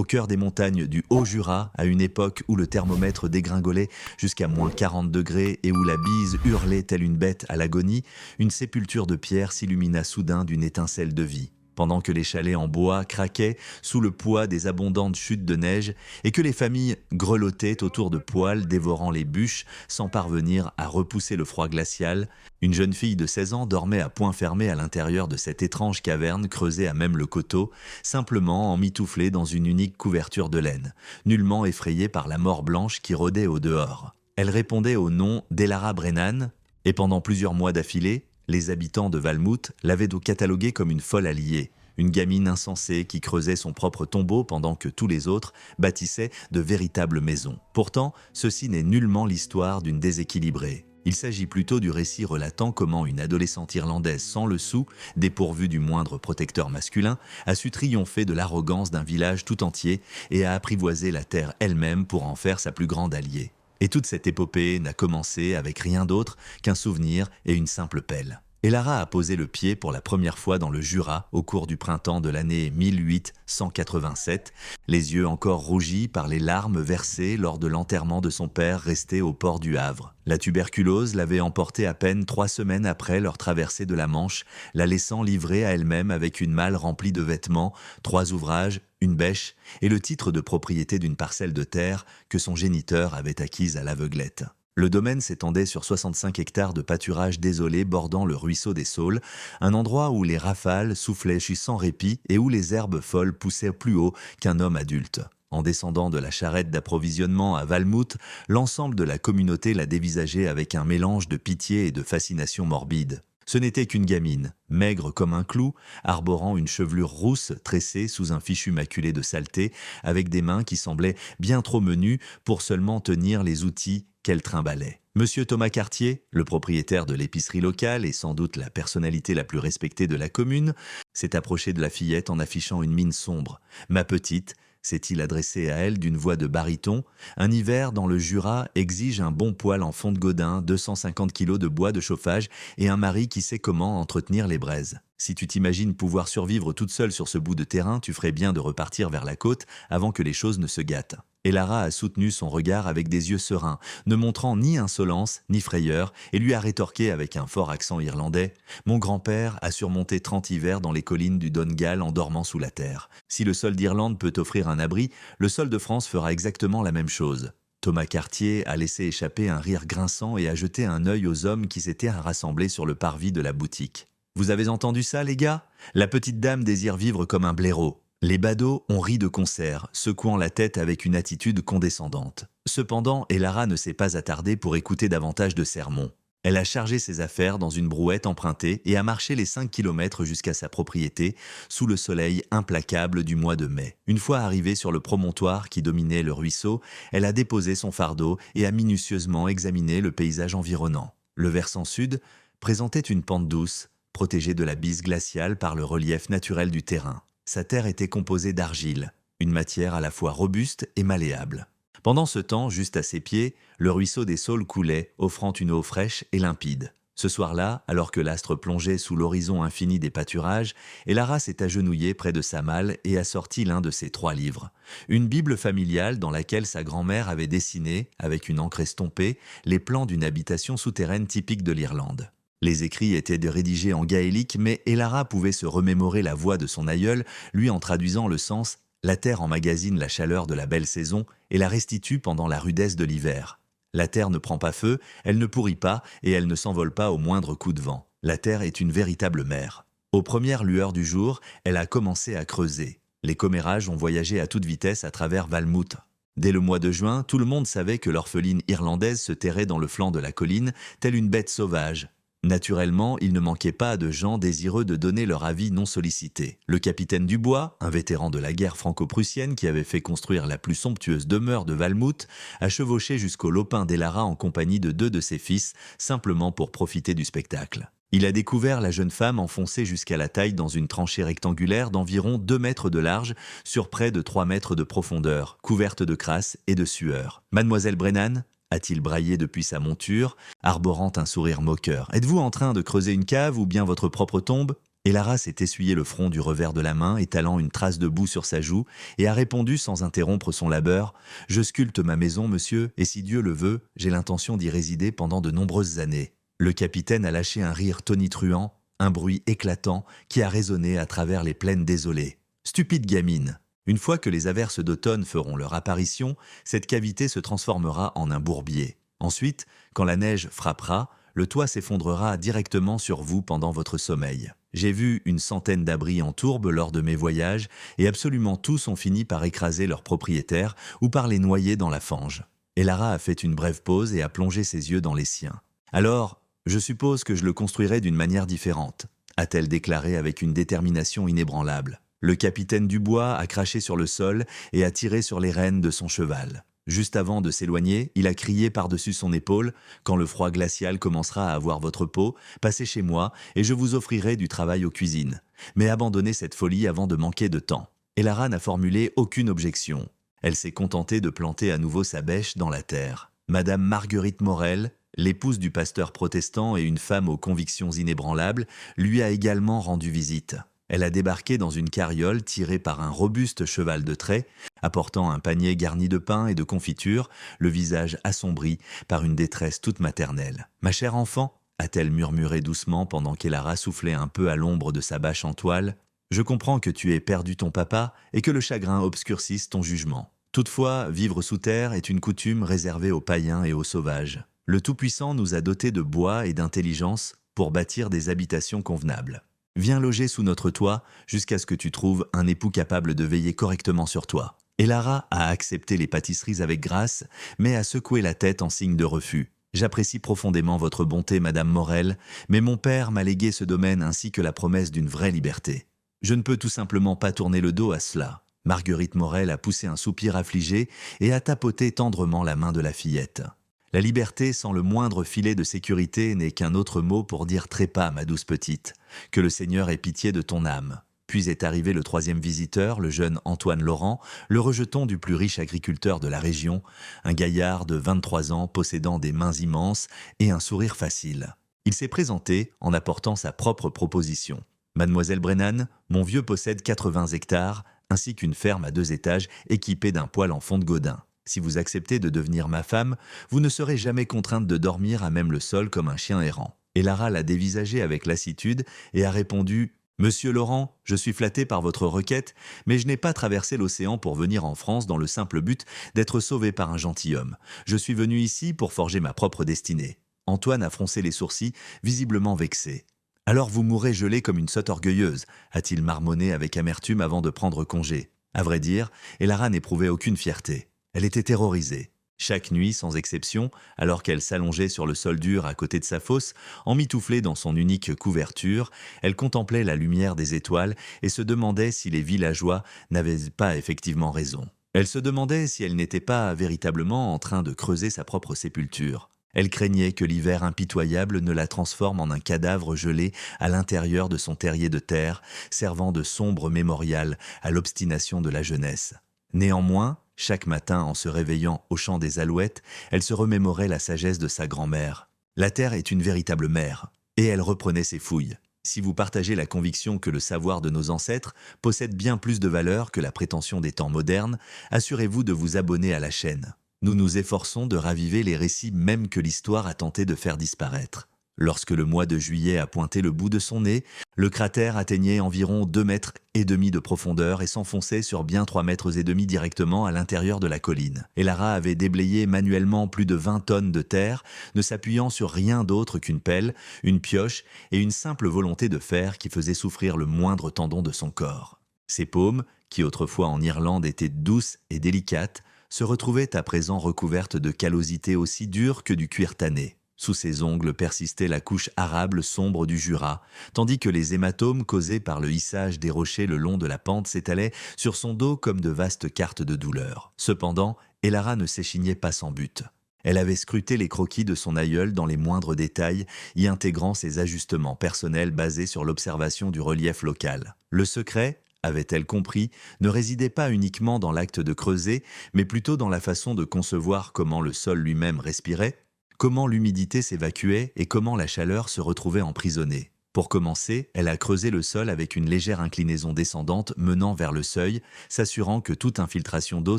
au cœur des montagnes du Haut-Jura, à une époque où le thermomètre dégringolait jusqu'à moins 40 degrés et où la bise hurlait telle une bête à l'agonie, une sépulture de pierre s'illumina soudain d'une étincelle de vie. Pendant que les chalets en bois craquaient sous le poids des abondantes chutes de neige et que les familles grelottaient autour de poêles dévorant les bûches sans parvenir à repousser le froid glacial, une jeune fille de 16 ans dormait à poing fermé à l'intérieur de cette étrange caverne creusée à même le coteau, simplement emmitouflée dans une unique couverture de laine, nullement effrayée par la mort blanche qui rôdait au dehors. Elle répondait au nom d'Elara Brennan et pendant plusieurs mois d'affilée, les habitants de Valmouth l'avaient cataloguée comme une folle alliée, une gamine insensée qui creusait son propre tombeau pendant que tous les autres bâtissaient de véritables maisons. Pourtant, ceci n'est nullement l'histoire d'une déséquilibrée. Il s'agit plutôt du récit relatant comment une adolescente irlandaise sans le sou, dépourvue du moindre protecteur masculin, a su triompher de l'arrogance d'un village tout entier et a apprivoisé la terre elle-même pour en faire sa plus grande alliée. Et toute cette épopée n'a commencé avec rien d'autre qu'un souvenir et une simple pelle. Elara a posé le pied pour la première fois dans le Jura au cours du printemps de l'année 1887, les yeux encore rougis par les larmes versées lors de l'enterrement de son père resté au port du Havre. La tuberculose l'avait emportée à peine 3 semaines après leur traversée de la Manche, la laissant livrée à elle-même avec une malle remplie de vêtements, 3 ouvrages, une bêche et le titre de propriété d'une parcelle de terre que son géniteur avait acquise à l'aveuglette. Le domaine s'étendait sur 65 hectares de pâturage désolé bordant le ruisseau des Saules, un endroit où les rafales soufflaient sans répit et où les herbes folles poussaient plus haut qu'un homme adulte. En descendant de la charrette d'approvisionnement à Valmouth, l'ensemble de la communauté la dévisageait avec un mélange de pitié et de fascination morbide. Ce n'était qu'une gamine, maigre comme un clou, arborant une chevelure rousse tressée sous un fichu maculé de saleté, avec des mains qui semblaient bien trop menues pour seulement tenir les outils qu'elle trimballait. Monsieur Thomas Cartier, le propriétaire de l'épicerie locale et sans doute la personnalité la plus respectée de la commune, s'est approché de la fillette en affichant une mine sombre. « Ma petite », s'est-il adressé à elle d'une voix de baryton, « un hiver dans le Jura exige un bon poêle en fond de godin, 250 kilos de bois de chauffage et un mari qui sait comment entretenir les braises. Si tu t'imagines pouvoir survivre toute seule sur ce bout de terrain, tu ferais bien de repartir vers la côte avant que les choses ne se gâtent. » Elara a soutenu son regard avec des yeux sereins, ne montrant ni insolence ni frayeur, et lui a rétorqué avec un fort accent irlandais « Mon grand-père a surmonté 30 hivers dans les collines du Donegal en dormant sous la terre. Si le sol d'Irlande peut offrir un abri, le sol de France fera exactement la même chose. » Thomas Cartier a laissé échapper un rire grinçant et a jeté un œil aux hommes qui s'étaient rassemblés sur le parvis de la boutique. « Vous avez entendu ça, les gars ? La petite dame désire vivre comme un blaireau. » Les badauds ont ri de concert, secouant la tête avec une attitude condescendante. Cependant, Elara ne s'est pas attardée pour écouter davantage de sermons. Elle a chargé ses affaires dans une brouette empruntée et a marché les 5 kilomètres jusqu'à sa propriété, sous le soleil implacable du mois de mai. Une fois arrivée sur le promontoire qui dominait le ruisseau, elle a déposé son fardeau et a minutieusement examiné le paysage environnant. Le versant sud présentait une pente douce, protégée de la bise glaciale par le relief naturel du terrain. Sa terre était composée d'argile, une matière à la fois robuste et malléable. Pendant ce temps, juste à ses pieds, le ruisseau des Saules coulait, offrant une eau fraîche et limpide. Ce soir-là, alors que l'astre plongeait sous l'horizon infini des pâturages, Elara s'est agenouillée près de sa malle et a sorti l'un de ses 3 livres. Une bible familiale dans laquelle sa grand-mère avait dessiné, avec une encre estompée, les plans d'une habitation souterraine typique de l'Irlande. Les écrits étaient rédigés en gaélique, mais Elara pouvait se remémorer la voix de son aïeul, lui en traduisant le sens « La terre emmagasine la chaleur de la belle saison et la restitue pendant la rudesse de l'hiver. La terre ne prend pas feu, elle ne pourrit pas et elle ne s'envole pas au moindre coup de vent. La terre est une véritable mère. » Aux premières lueurs du jour, elle a commencé à creuser. Les commérages ont voyagé à toute vitesse à travers Valmouth. Dès le mois de juin, tout le monde savait que l'orpheline irlandaise se terrait dans le flanc de la colline, telle une bête sauvage. Naturellement, il ne manquait pas de gens désireux de donner leur avis non sollicité. Le capitaine Dubois, un vétéran de la guerre franco-prussienne qui avait fait construire la plus somptueuse demeure de Valmouth, a chevauché jusqu'au lopin d'Elara en compagnie de 2 de ses fils, simplement pour profiter du spectacle. Il a découvert la jeune femme enfoncée jusqu'à la taille dans une tranchée rectangulaire d'environ 2 mètres de large sur près de 3 mètres de profondeur, couverte de crasse et de sueur. « Mademoiselle Brennan ?» a-t-il braillé depuis sa monture, arborant un sourire moqueur. « Êtes-vous en train de creuser une cave ou bien votre propre tombe ?» Elara s'est essuyé le front du revers de la main, étalant une trace de boue sur sa joue, et a répondu sans interrompre son labeur « Je sculpte ma maison, monsieur, et si Dieu le veut, j'ai l'intention d'y résider pendant de nombreuses années. » Le capitaine a lâché un rire tonitruant, un bruit éclatant qui a résonné à travers les plaines désolées. « Stupide gamine !» Une fois que les averses d'automne feront leur apparition, cette cavité se transformera en un bourbier. Ensuite, quand la neige frappera, le toit s'effondrera directement sur vous pendant votre sommeil. J'ai vu une centaine d'abris en tourbe lors de mes voyages et absolument tous ont fini par écraser leurs propriétaires ou par les noyer dans la fange. Elara a fait une brève pause et a plongé ses yeux dans les siens. « Alors, je suppose que je le construirai d'une manière différente », a-t-elle déclaré avec une détermination inébranlable. Le capitaine Dubois a craché sur le sol et a tiré sur les rênes de son cheval. Juste avant de s'éloigner, il a crié par-dessus son épaule « Quand le froid glacial commencera à avoir votre peau, passez chez moi et je vous offrirai du travail aux cuisines. Mais abandonnez cette folie avant de manquer de temps. » Elara n'a formulé aucune objection. Elle s'est contentée de planter à nouveau sa bêche dans la terre. Madame Marguerite Morel, l'épouse du pasteur protestant et une femme aux convictions inébranlables, lui a également rendu visite. Elle a débarqué dans une carriole tirée par un robuste cheval de trait, apportant un panier garni de pain et de confiture, le visage assombri par une détresse toute maternelle. « Ma chère enfant » a-t-elle murmuré doucement pendant qu'Elara soufflait un peu à l'ombre de sa bâche en toile, « je comprends que tu aies perdu ton papa et que le chagrin obscurcisse ton jugement. Toutefois, vivre sous terre est une coutume réservée aux païens et aux sauvages. Le Tout-Puissant nous a dotés de bois et d'intelligence pour bâtir des habitations convenables. Viens loger sous notre toit jusqu'à ce que tu trouves un époux capable de veiller correctement sur toi. » Elara a accepté les pâtisseries avec grâce, mais a secoué la tête en signe de refus. « J'apprécie profondément votre bonté, Madame Morel, mais mon père m'a légué ce domaine ainsi que la promesse d'une vraie liberté. Je ne peux tout simplement pas tourner le dos à cela. » Marguerite Morel a poussé un soupir affligé et a tapoté tendrement la main de la fillette. La liberté sans le moindre filet de sécurité n'est qu'un autre mot pour dire trépas, ma douce petite. Que le Seigneur ait pitié de ton âme. Puis est arrivé le troisième visiteur, le jeune Antoine Laurent, le rejeton du plus riche agriculteur de la région, un gaillard de 23 ans possédant des mains immenses et un sourire facile. Il s'est présenté en apportant sa propre proposition. « Mademoiselle Brennan, mon vieux possède 80 hectares, ainsi qu'une ferme à 2 étages équipée d'un poêle en fond de godin. Si vous acceptez de devenir ma femme, vous ne serez jamais contrainte de dormir à même le sol comme un chien errant. » Elara l'a dévisagé avec lassitude et a répondu « Monsieur Laurent, je suis flatté par votre requête, mais je n'ai pas traversé l'océan pour venir en France dans le simple but d'être sauvé par un gentilhomme. Je suis venu ici pour forger ma propre destinée. » Antoine a froncé les sourcils, visiblement vexé. « Alors vous mourrez gelé comme une sotte orgueilleuse » a-t-il marmonné avec amertume avant de prendre congé. À vrai dire, Elara n'éprouvait aucune fierté. Elle était terrorisée. Chaque nuit, sans exception, alors qu'elle s'allongeait sur le sol dur à côté de sa fosse, emmitouflée dans son unique couverture, elle contemplait la lumière des étoiles et se demandait si les villageois n'avaient pas effectivement raison. Elle se demandait si elle n'était pas véritablement en train de creuser sa propre sépulture. Elle craignait que l'hiver impitoyable ne la transforme en un cadavre gelé à l'intérieur de son terrier de terre, servant de sombre mémorial à l'obstination de la jeunesse. Néanmoins, chaque matin, en se réveillant au chant des alouettes, elle se remémorait la sagesse de sa grand-mère. La terre est une véritable mère, et elle reprenait ses fouilles. Si vous partagez la conviction que le savoir de nos ancêtres possède bien plus de valeur que la prétention des temps modernes, assurez-vous de vous abonner à la chaîne. Nous nous efforçons de raviver les récits même que l'histoire a tenté de faire disparaître. Lorsque le mois de juillet a pointé le bout de son nez, le cratère atteignait environ 2,5 mètres de profondeur et s'enfonçait sur bien 3,5 mètres directement à l'intérieur de la colline. Elara avait déblayé manuellement plus de 20 tonnes de terre, ne s'appuyant sur rien d'autre qu'une pelle, une pioche et une simple volonté de faire qui faisait souffrir le moindre tendon de son corps. Ses paumes, qui autrefois en Irlande étaient douces et délicates, se retrouvaient à présent recouvertes de callosité aussi dure que du cuir tanné. Sous ses ongles persistait la couche arable sombre du Jura, tandis que les hématomes causés par le hissage des rochers le long de la pente s'étalaient sur son dos comme de vastes cartes de douleur. Cependant, Elara ne s'échignait pas sans but. Elle avait scruté les croquis de son aïeul dans les moindres détails, y intégrant ses ajustements personnels basés sur l'observation du relief local. Le secret, avait-elle compris, ne résidait pas uniquement dans l'acte de creuser, mais plutôt dans la façon de concevoir comment le sol lui-même respirait, comment l'humidité s'évacuait et comment la chaleur se retrouvait emprisonnée. Pour commencer, elle a creusé le sol avec une légère inclinaison descendante menant vers le seuil, s'assurant que toute infiltration d'eau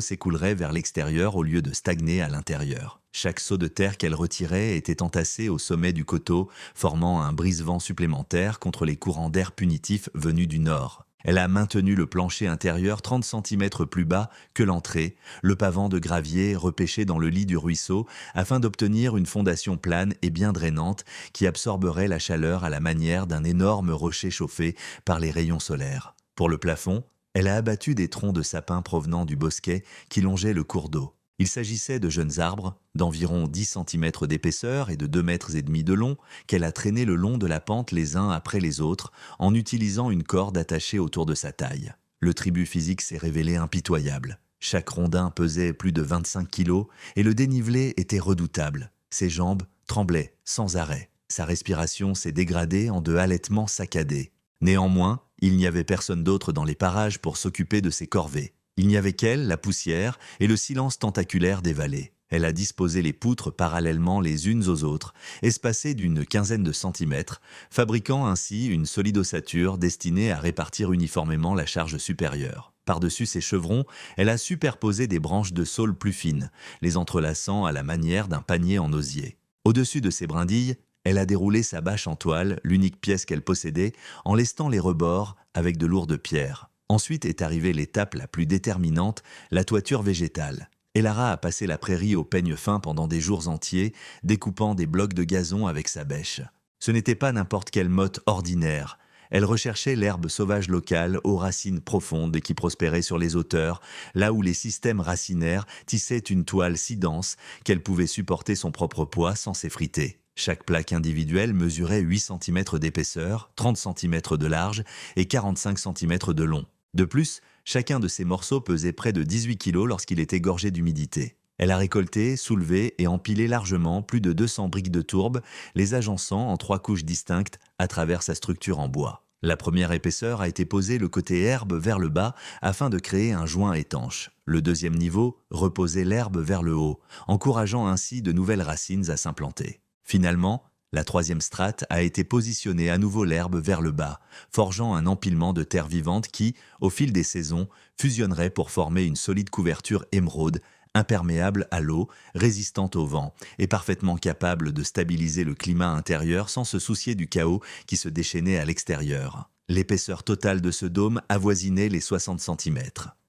s'écoulerait vers l'extérieur au lieu de stagner à l'intérieur. Chaque seau de terre qu'elle retirait était entassé au sommet du coteau, formant un brise-vent supplémentaire contre les courants d'air punitifs venus du nord. Elle a maintenu le plancher intérieur 30 centimètres plus bas que l'entrée, le pavant de gravier repêché dans le lit du ruisseau, afin d'obtenir une fondation plane et bien drainante qui absorberait la chaleur à la manière d'un énorme rocher chauffé par les rayons solaires. Pour le plafond, elle a abattu des troncs de sapin provenant du bosquet qui longeait le cours d'eau. Il s'agissait de jeunes arbres, d'environ 10 centimètres d'épaisseur et de 2,5 mètres de long, qu'elle a traînés le long de la pente les uns après les autres, en utilisant une corde attachée autour de sa taille. Le tribut physique s'est révélé impitoyable. Chaque rondin pesait plus de 25 kilos et le dénivelé était redoutable. Ses jambes tremblaient sans arrêt. Sa respiration s'est dégradée en de halètements saccadés. Néanmoins, il n'y avait personne d'autre dans les parages pour s'occuper de ses corvées. Il n'y avait qu'elle, la poussière et le silence tentaculaire des vallées. Elle a disposé les poutres parallèlement les unes aux autres, espacées d'une quinzaine de centimètres, fabriquant ainsi une solide ossature destinée à répartir uniformément la charge supérieure. Par-dessus ces chevrons, elle a superposé des branches de saule plus fines, les entrelaçant à la manière d'un panier en osier. Au-dessus de ces brindilles, elle a déroulé sa bâche en toile, l'unique pièce qu'elle possédait, en lestant les rebords avec de lourdes pierres. Ensuite est arrivée l'étape la plus déterminante, la toiture végétale. Elara a passé la prairie au peigne fin pendant des jours entiers, découpant des blocs de gazon avec sa bêche. Ce n'était pas n'importe quelle motte ordinaire. Elle recherchait l'herbe sauvage locale aux racines profondes et qui prospérait sur les hauteurs, là où les systèmes racinaires tissaient une toile si dense qu'elle pouvait supporter son propre poids sans s'effriter. Chaque plaque individuelle mesurait 8 cm d'épaisseur, 30 cm de large et 45 cm de long. De plus, chacun de ces morceaux pesait près de 18 kg lorsqu'il était gorgé d'humidité. Elle a récolté, soulevé et empilé largement plus de 200 briques de tourbe, les agençant en 3 couches distinctes à travers sa structure en bois. La première épaisseur a été posée le côté herbe vers le bas afin de créer un joint étanche. Le deuxième niveau reposait l'herbe vers le haut, encourageant ainsi de nouvelles racines à s'implanter. Finalement, la troisième strate a été positionnée à nouveau l'herbe vers le bas, forgeant un empilement de terre vivante qui, au fil des saisons, fusionnerait pour former une solide couverture émeraude, imperméable à l'eau, résistante au vent et parfaitement capable de stabiliser le climat intérieur sans se soucier du chaos qui se déchaînait à l'extérieur. L'épaisseur totale de ce dôme avoisinait les 60 cm.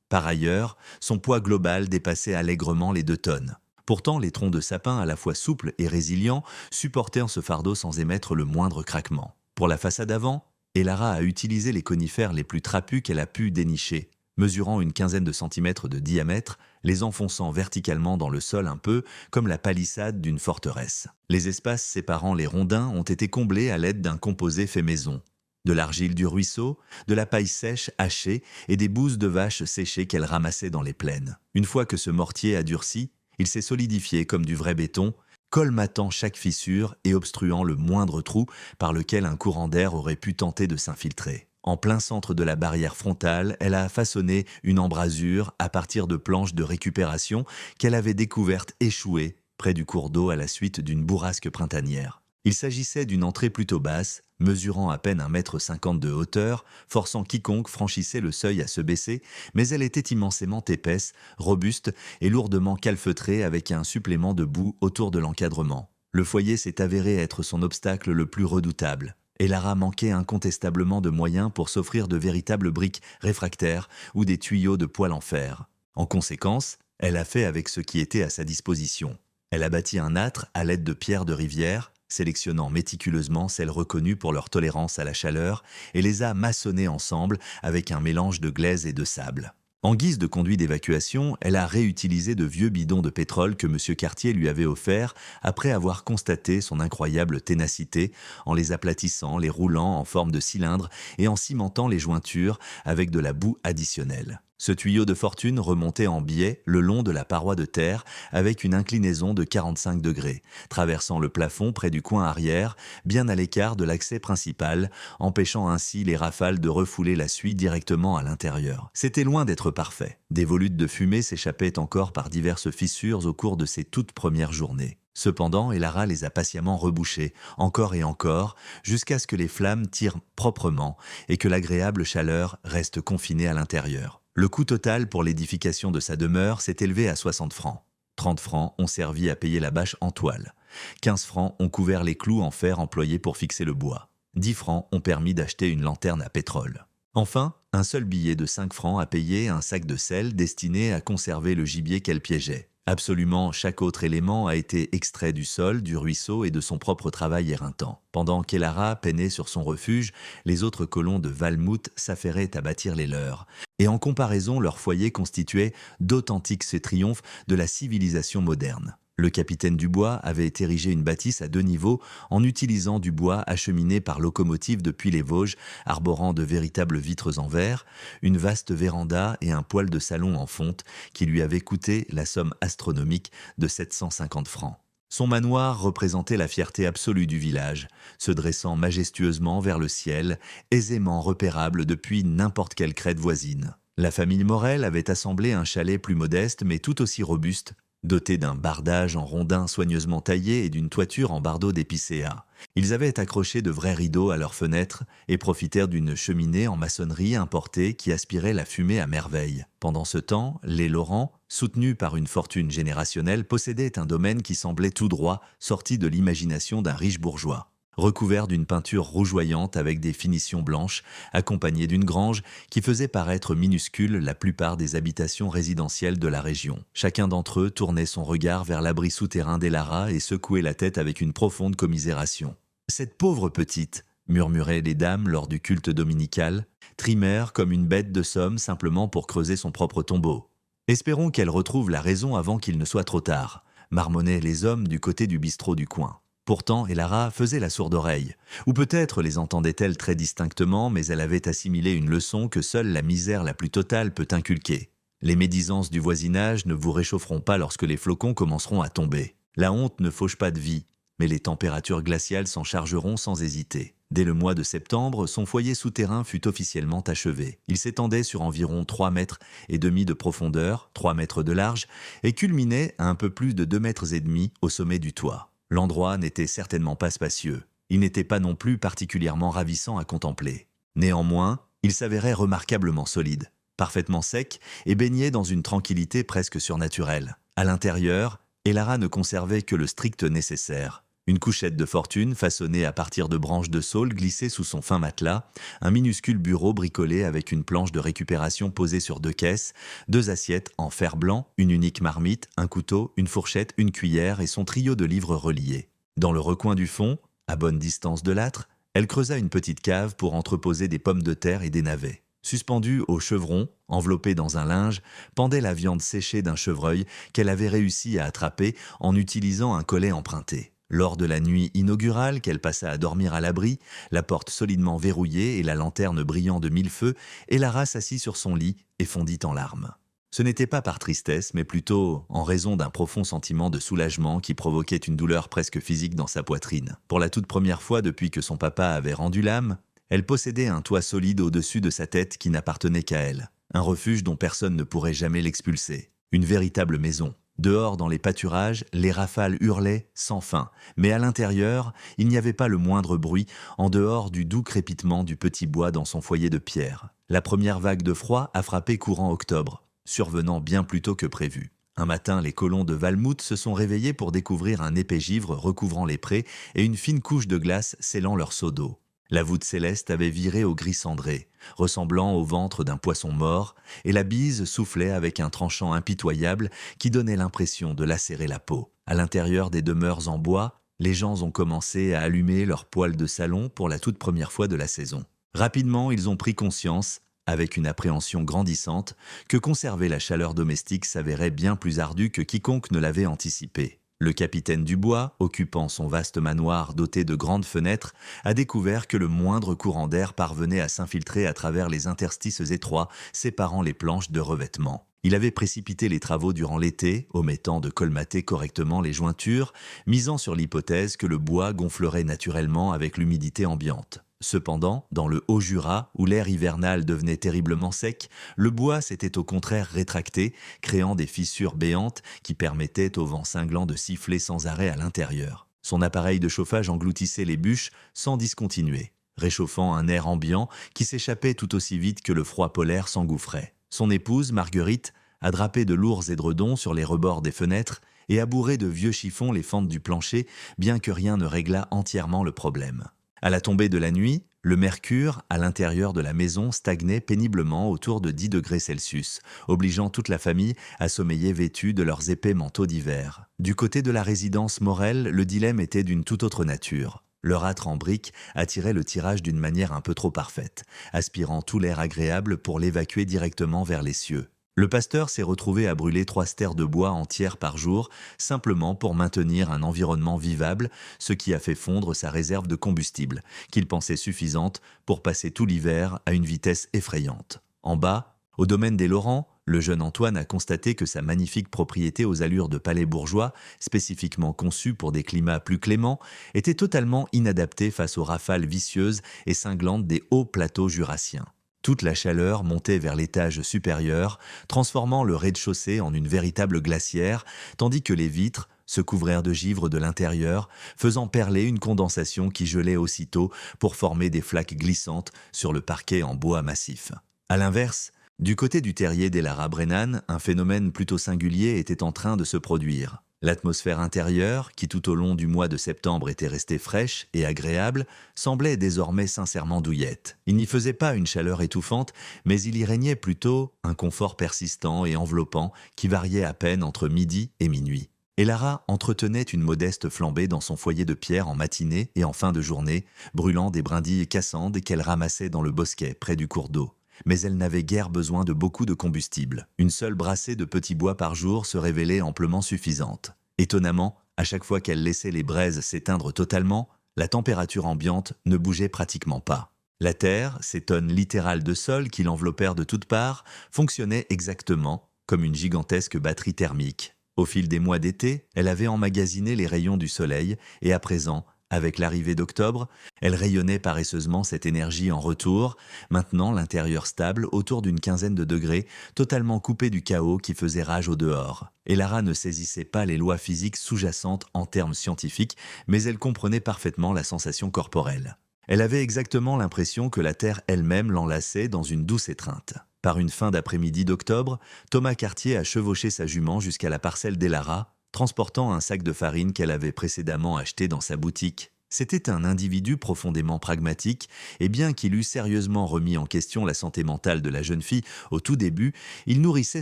Par ailleurs, son poids global dépassait allègrement les 2 tonnes. Pourtant, les troncs de sapin à la fois souples et résilients supportaient ce fardeau sans émettre le moindre craquement. Pour la façade avant, Elara a utilisé les conifères les plus trapus qu'elle a pu dénicher, mesurant une quinzaine de centimètres de diamètre, les enfonçant verticalement dans le sol un peu comme la palissade d'une forteresse. Les espaces séparant les rondins ont été comblés à l'aide d'un composé fait maison. De l'argile du ruisseau, de la paille sèche hachée et des bouses de vaches séchées qu'elle ramassait dans les plaines. Une fois que ce mortier a durci, il s'est solidifié comme du vrai béton, colmatant chaque fissure et obstruant le moindre trou par lequel un courant d'air aurait pu tenter de s'infiltrer. En plein centre de la barrière frontale, elle a façonné une embrasure à partir de planches de récupération qu'elle avait découvertes échouées près du cours d'eau à la suite d'une bourrasque printanière. Il s'agissait d'une entrée plutôt basse, mesurant à peine 1,50 m de hauteur, forçant quiconque franchissait le seuil à se baisser, mais elle était immensément épaisse, robuste et lourdement calfeutrée avec un supplément de boue autour de l'encadrement. Le foyer s'est avéré être son obstacle le plus redoutable. Elara manquait incontestablement de moyens pour s'offrir de véritables briques réfractaires ou des tuyaux de poêle en fer. En conséquence, elle a fait avec ce qui était à sa disposition. Elle a bâti un âtre à l'aide de pierres de rivière, sélectionnant méticuleusement celles reconnues pour leur tolérance à la chaleur, et les a maçonnées ensemble avec un mélange de glaise et de sable. En guise de conduit d'évacuation, elle a réutilisé de vieux bidons de pétrole que M. Cartier lui avait offerts après avoir constaté son incroyable ténacité en les aplatissant, les roulant en forme de cylindre et en cimentant les jointures avec de la boue additionnelle. Ce tuyau de fortune remontait en biais le long de la paroi de terre avec une inclinaison de 45 degrés, traversant le plafond près du coin arrière, bien à l'écart de l'accès principal, empêchant ainsi les rafales de refouler la suie directement à l'intérieur. C'était loin d'être parfait. Des volutes de fumée s'échappaient encore par diverses fissures au cours de ces toutes premières journées. Cependant, Elara les a patiemment rebouchés, encore et encore, jusqu'à ce que les flammes tirent proprement et que l'agréable chaleur reste confinée à l'intérieur. Le coût total pour l'édification de sa demeure s'est élevé à 60 francs. 30 francs ont servi à payer la bâche en toile. 15 francs ont couvert les clous en fer employés pour fixer le bois. 10 francs ont permis d'acheter une lanterne à pétrole. Enfin, un seul billet de 5 francs a payé un sac de sel destiné à conserver le gibier qu'elle piégeait. Absolument chaque autre élément a été extrait du sol, du ruisseau et de son propre travail éreintant. Pendant qu'Elara peinait sur son refuge, les autres colons de Valmouth s'affairaient à bâtir les leurs. Et en comparaison, leur foyer constituait d'authentiques triomphes de la civilisation moderne. Le capitaine Dubois avait érigé une bâtisse à 2 niveaux en utilisant du bois acheminé par locomotive depuis les Vosges, arborant de véritables vitres en verre, une vaste véranda et un poêle de salon en fonte qui lui avait coûté la somme astronomique de 750 francs. Son manoir représentait la fierté absolue du village, se dressant majestueusement vers le ciel, aisément repérable depuis n'importe quelle crête voisine. La famille Morel avait assemblé un chalet plus modeste mais tout aussi robuste, doté d'un bardage en rondins soigneusement taillés et d'une toiture en bardeaux d'épicéa. Ils avaient accroché de vrais rideaux à leurs fenêtres et profitèrent d'une cheminée en maçonnerie importée qui aspirait la fumée à merveille. Pendant ce temps, les Laurent, soutenus par une fortune générationnelle, possédaient un domaine qui semblait tout droit sorti de l'imagination d'un riche bourgeois. Recouvert d'une peinture rougeoyante avec des finitions blanches, accompagné d'une grange qui faisait paraître minuscule la plupart des habitations résidentielles de la région. Chacun d'entre eux tournait son regard vers l'abri souterrain d'Elara et secouait la tête avec une profonde commisération. « Cette pauvre petite !» murmuraient les dames lors du culte dominical, trimère comme une bête de somme simplement pour creuser son propre tombeau. « Espérons qu'elle retrouve la raison avant qu'il ne soit trop tard », marmonnaient les hommes du côté du bistrot du coin. Pourtant, Elara faisait la sourde oreille. Ou peut-être les entendait-elle très distinctement, mais elle avait assimilé une leçon que seule la misère la plus totale peut inculquer. Les médisances du voisinage ne vous réchaufferont pas lorsque les flocons commenceront à tomber. La honte ne fauche pas de vie, mais les températures glaciales s'en chargeront sans hésiter. Dès le mois de septembre, son foyer souterrain fut officiellement achevé. Il s'étendait sur environ 3,5 mètres de profondeur, 3 mètres de large, et culminait à un peu plus de 2,5 mètres au sommet du toit. L'endroit n'était certainement pas spacieux. Il n'était pas non plus particulièrement ravissant à contempler. Néanmoins, il s'avérait remarquablement solide, parfaitement sec et baigné dans une tranquillité presque surnaturelle. À l'intérieur, Elara ne conservait que le strict nécessaire. Une couchette de fortune façonnée à partir de branches de saule glissée sous son fin matelas, un minuscule bureau bricolé avec une planche de récupération posée sur 2 caisses, 2 assiettes en fer blanc, une unique marmite, un couteau, une fourchette, une cuillère et son trio de livres reliés. Dans le recoin du fond, à bonne distance de l'âtre, elle creusa une petite cave pour entreposer des pommes de terre et des navets. Suspendue au chevron, enveloppée dans un linge, pendait la viande séchée d'un chevreuil qu'elle avait réussi à attraper en utilisant un collet emprunté. Lors de la nuit inaugurale qu'elle passa à dormir à l'abri, la porte solidement verrouillée et la lanterne brillant de 1000 feux, Elara s'assit sur son lit et fondit en larmes. Ce n'était pas par tristesse, mais plutôt en raison d'un profond sentiment de soulagement qui provoquait une douleur presque physique dans sa poitrine. Pour la toute première fois depuis que son papa avait rendu l'âme, elle possédait un toit solide au-dessus de sa tête qui n'appartenait qu'à elle. Un refuge dont personne ne pourrait jamais l'expulser. Une véritable maison. Dehors, dans les pâturages, les rafales hurlaient sans fin, mais à l'intérieur, il n'y avait pas le moindre bruit, en dehors du doux crépitement du petit bois dans son foyer de pierre. La première vague de froid a frappé courant octobre, survenant bien plus tôt que prévu. Un matin, les colons de Valmouth se sont réveillés pour découvrir un épais givre recouvrant les prés et une fine couche de glace scellant leur seau d'eau. La voûte céleste avait viré au gris cendré, ressemblant au ventre d'un poisson mort, et la bise soufflait avec un tranchant impitoyable qui donnait l'impression de lacérer la peau. À l'intérieur des demeures en bois, les gens ont commencé à allumer leurs poêles de salon pour la toute première fois de la saison. Rapidement, ils ont pris conscience, avec une appréhension grandissante, que conserver la chaleur domestique s'avérait bien plus ardu que quiconque ne l'avait anticipé. Le capitaine Dubois, occupant son vaste manoir doté de grandes fenêtres, a découvert que le moindre courant d'air parvenait à s'infiltrer à travers les interstices étroits séparant les planches de revêtement. Il avait précipité les travaux durant l'été, omettant de colmater correctement les jointures, misant sur l'hypothèse que le bois gonflerait naturellement avec l'humidité ambiante. Cependant, dans le Haut-Jura, où l'air hivernal devenait terriblement sec, le bois s'était au contraire rétracté, créant des fissures béantes qui permettaient au vent cinglant de siffler sans arrêt à l'intérieur. Son appareil de chauffage engloutissait les bûches sans discontinuer, réchauffant un air ambiant qui s'échappait tout aussi vite que le froid polaire s'engouffrait. Son épouse, Marguerite, a drapé de lourds édredons sur les rebords des fenêtres et a bourré de vieux chiffons les fentes du plancher, bien que rien ne réglât entièrement le problème. À la tombée de la nuit, le mercure, à l'intérieur de la maison, stagnait péniblement autour de 10 degrés Celsius, obligeant toute la famille à sommeiller vêtue de leurs épais manteaux d'hiver. Du côté de la résidence Morel, le dilemme était d'une toute autre nature. Leur âtre en briques attirait le tirage d'une manière un peu trop parfaite, aspirant tout l'air agréable pour l'évacuer directement vers les cieux. Le pasteur s'est retrouvé à brûler 3 stères de bois entières par jour, simplement pour maintenir un environnement vivable, ce qui a fait fondre sa réserve de combustible, qu'il pensait suffisante pour passer tout l'hiver à une vitesse effrayante. En bas, au domaine des Laurents, le jeune Antoine a constaté que sa magnifique propriété aux allures de palais bourgeois, spécifiquement conçue pour des climats plus cléments, était totalement inadaptée face aux rafales vicieuses et cinglantes des hauts plateaux jurassiens. Toute la chaleur montait vers l'étage supérieur, transformant le rez-de-chaussée en une véritable glacière, tandis que les vitres se couvrirent de givre de l'intérieur, faisant perler une condensation qui gelait aussitôt pour former des flaques glissantes sur le parquet en bois massif. À l'inverse, du côté du terrier des Lara Brennan, un phénomène plutôt singulier était en train de se produire. L'atmosphère intérieure, qui tout au long du mois de septembre était restée fraîche et agréable, semblait désormais sincèrement douillette. Il n'y faisait pas une chaleur étouffante, mais il y régnait plutôt un confort persistant et enveloppant qui variait à peine entre midi et minuit. Et Lara entretenait une modeste flambée dans son foyer de pierre en matinée et en fin de journée, brûlant des brindilles cassantes qu'elle ramassait dans le bosquet près du cours d'eau. Mais elle n'avait guère besoin de beaucoup de combustible. Une seule brassée de petits bois par jour se révélait amplement suffisante. Étonnamment, à chaque fois qu'elle laissait les braises s'éteindre totalement, la température ambiante ne bougeait pratiquement pas. La terre, ces tonnes littérales de sol qui l'enveloppèrent de toutes parts, fonctionnait exactement comme une gigantesque batterie thermique. Au fil des mois d'été, elle avait emmagasiné les rayons du soleil et à présent, avec l'arrivée d'octobre, elle rayonnait paresseusement cette énergie en retour, maintenant l'intérieur stable autour d'une quinzaine de degrés, totalement coupé du chaos qui faisait rage au dehors. Et Lara ne saisissait pas les lois physiques sous-jacentes en termes scientifiques, mais elle comprenait parfaitement la sensation corporelle. Elle avait exactement l'impression que la Terre elle-même l'enlaçait dans une douce étreinte. Par une fin d'après-midi d'octobre, Thomas Cartier a chevauché sa jument jusqu'à la parcelle d'Elara, transportant un sac de farine qu'elle avait précédemment acheté dans sa boutique. C'était un individu profondément pragmatique, et bien qu'il eût sérieusement remis en question la santé mentale de la jeune fille au tout début, il nourrissait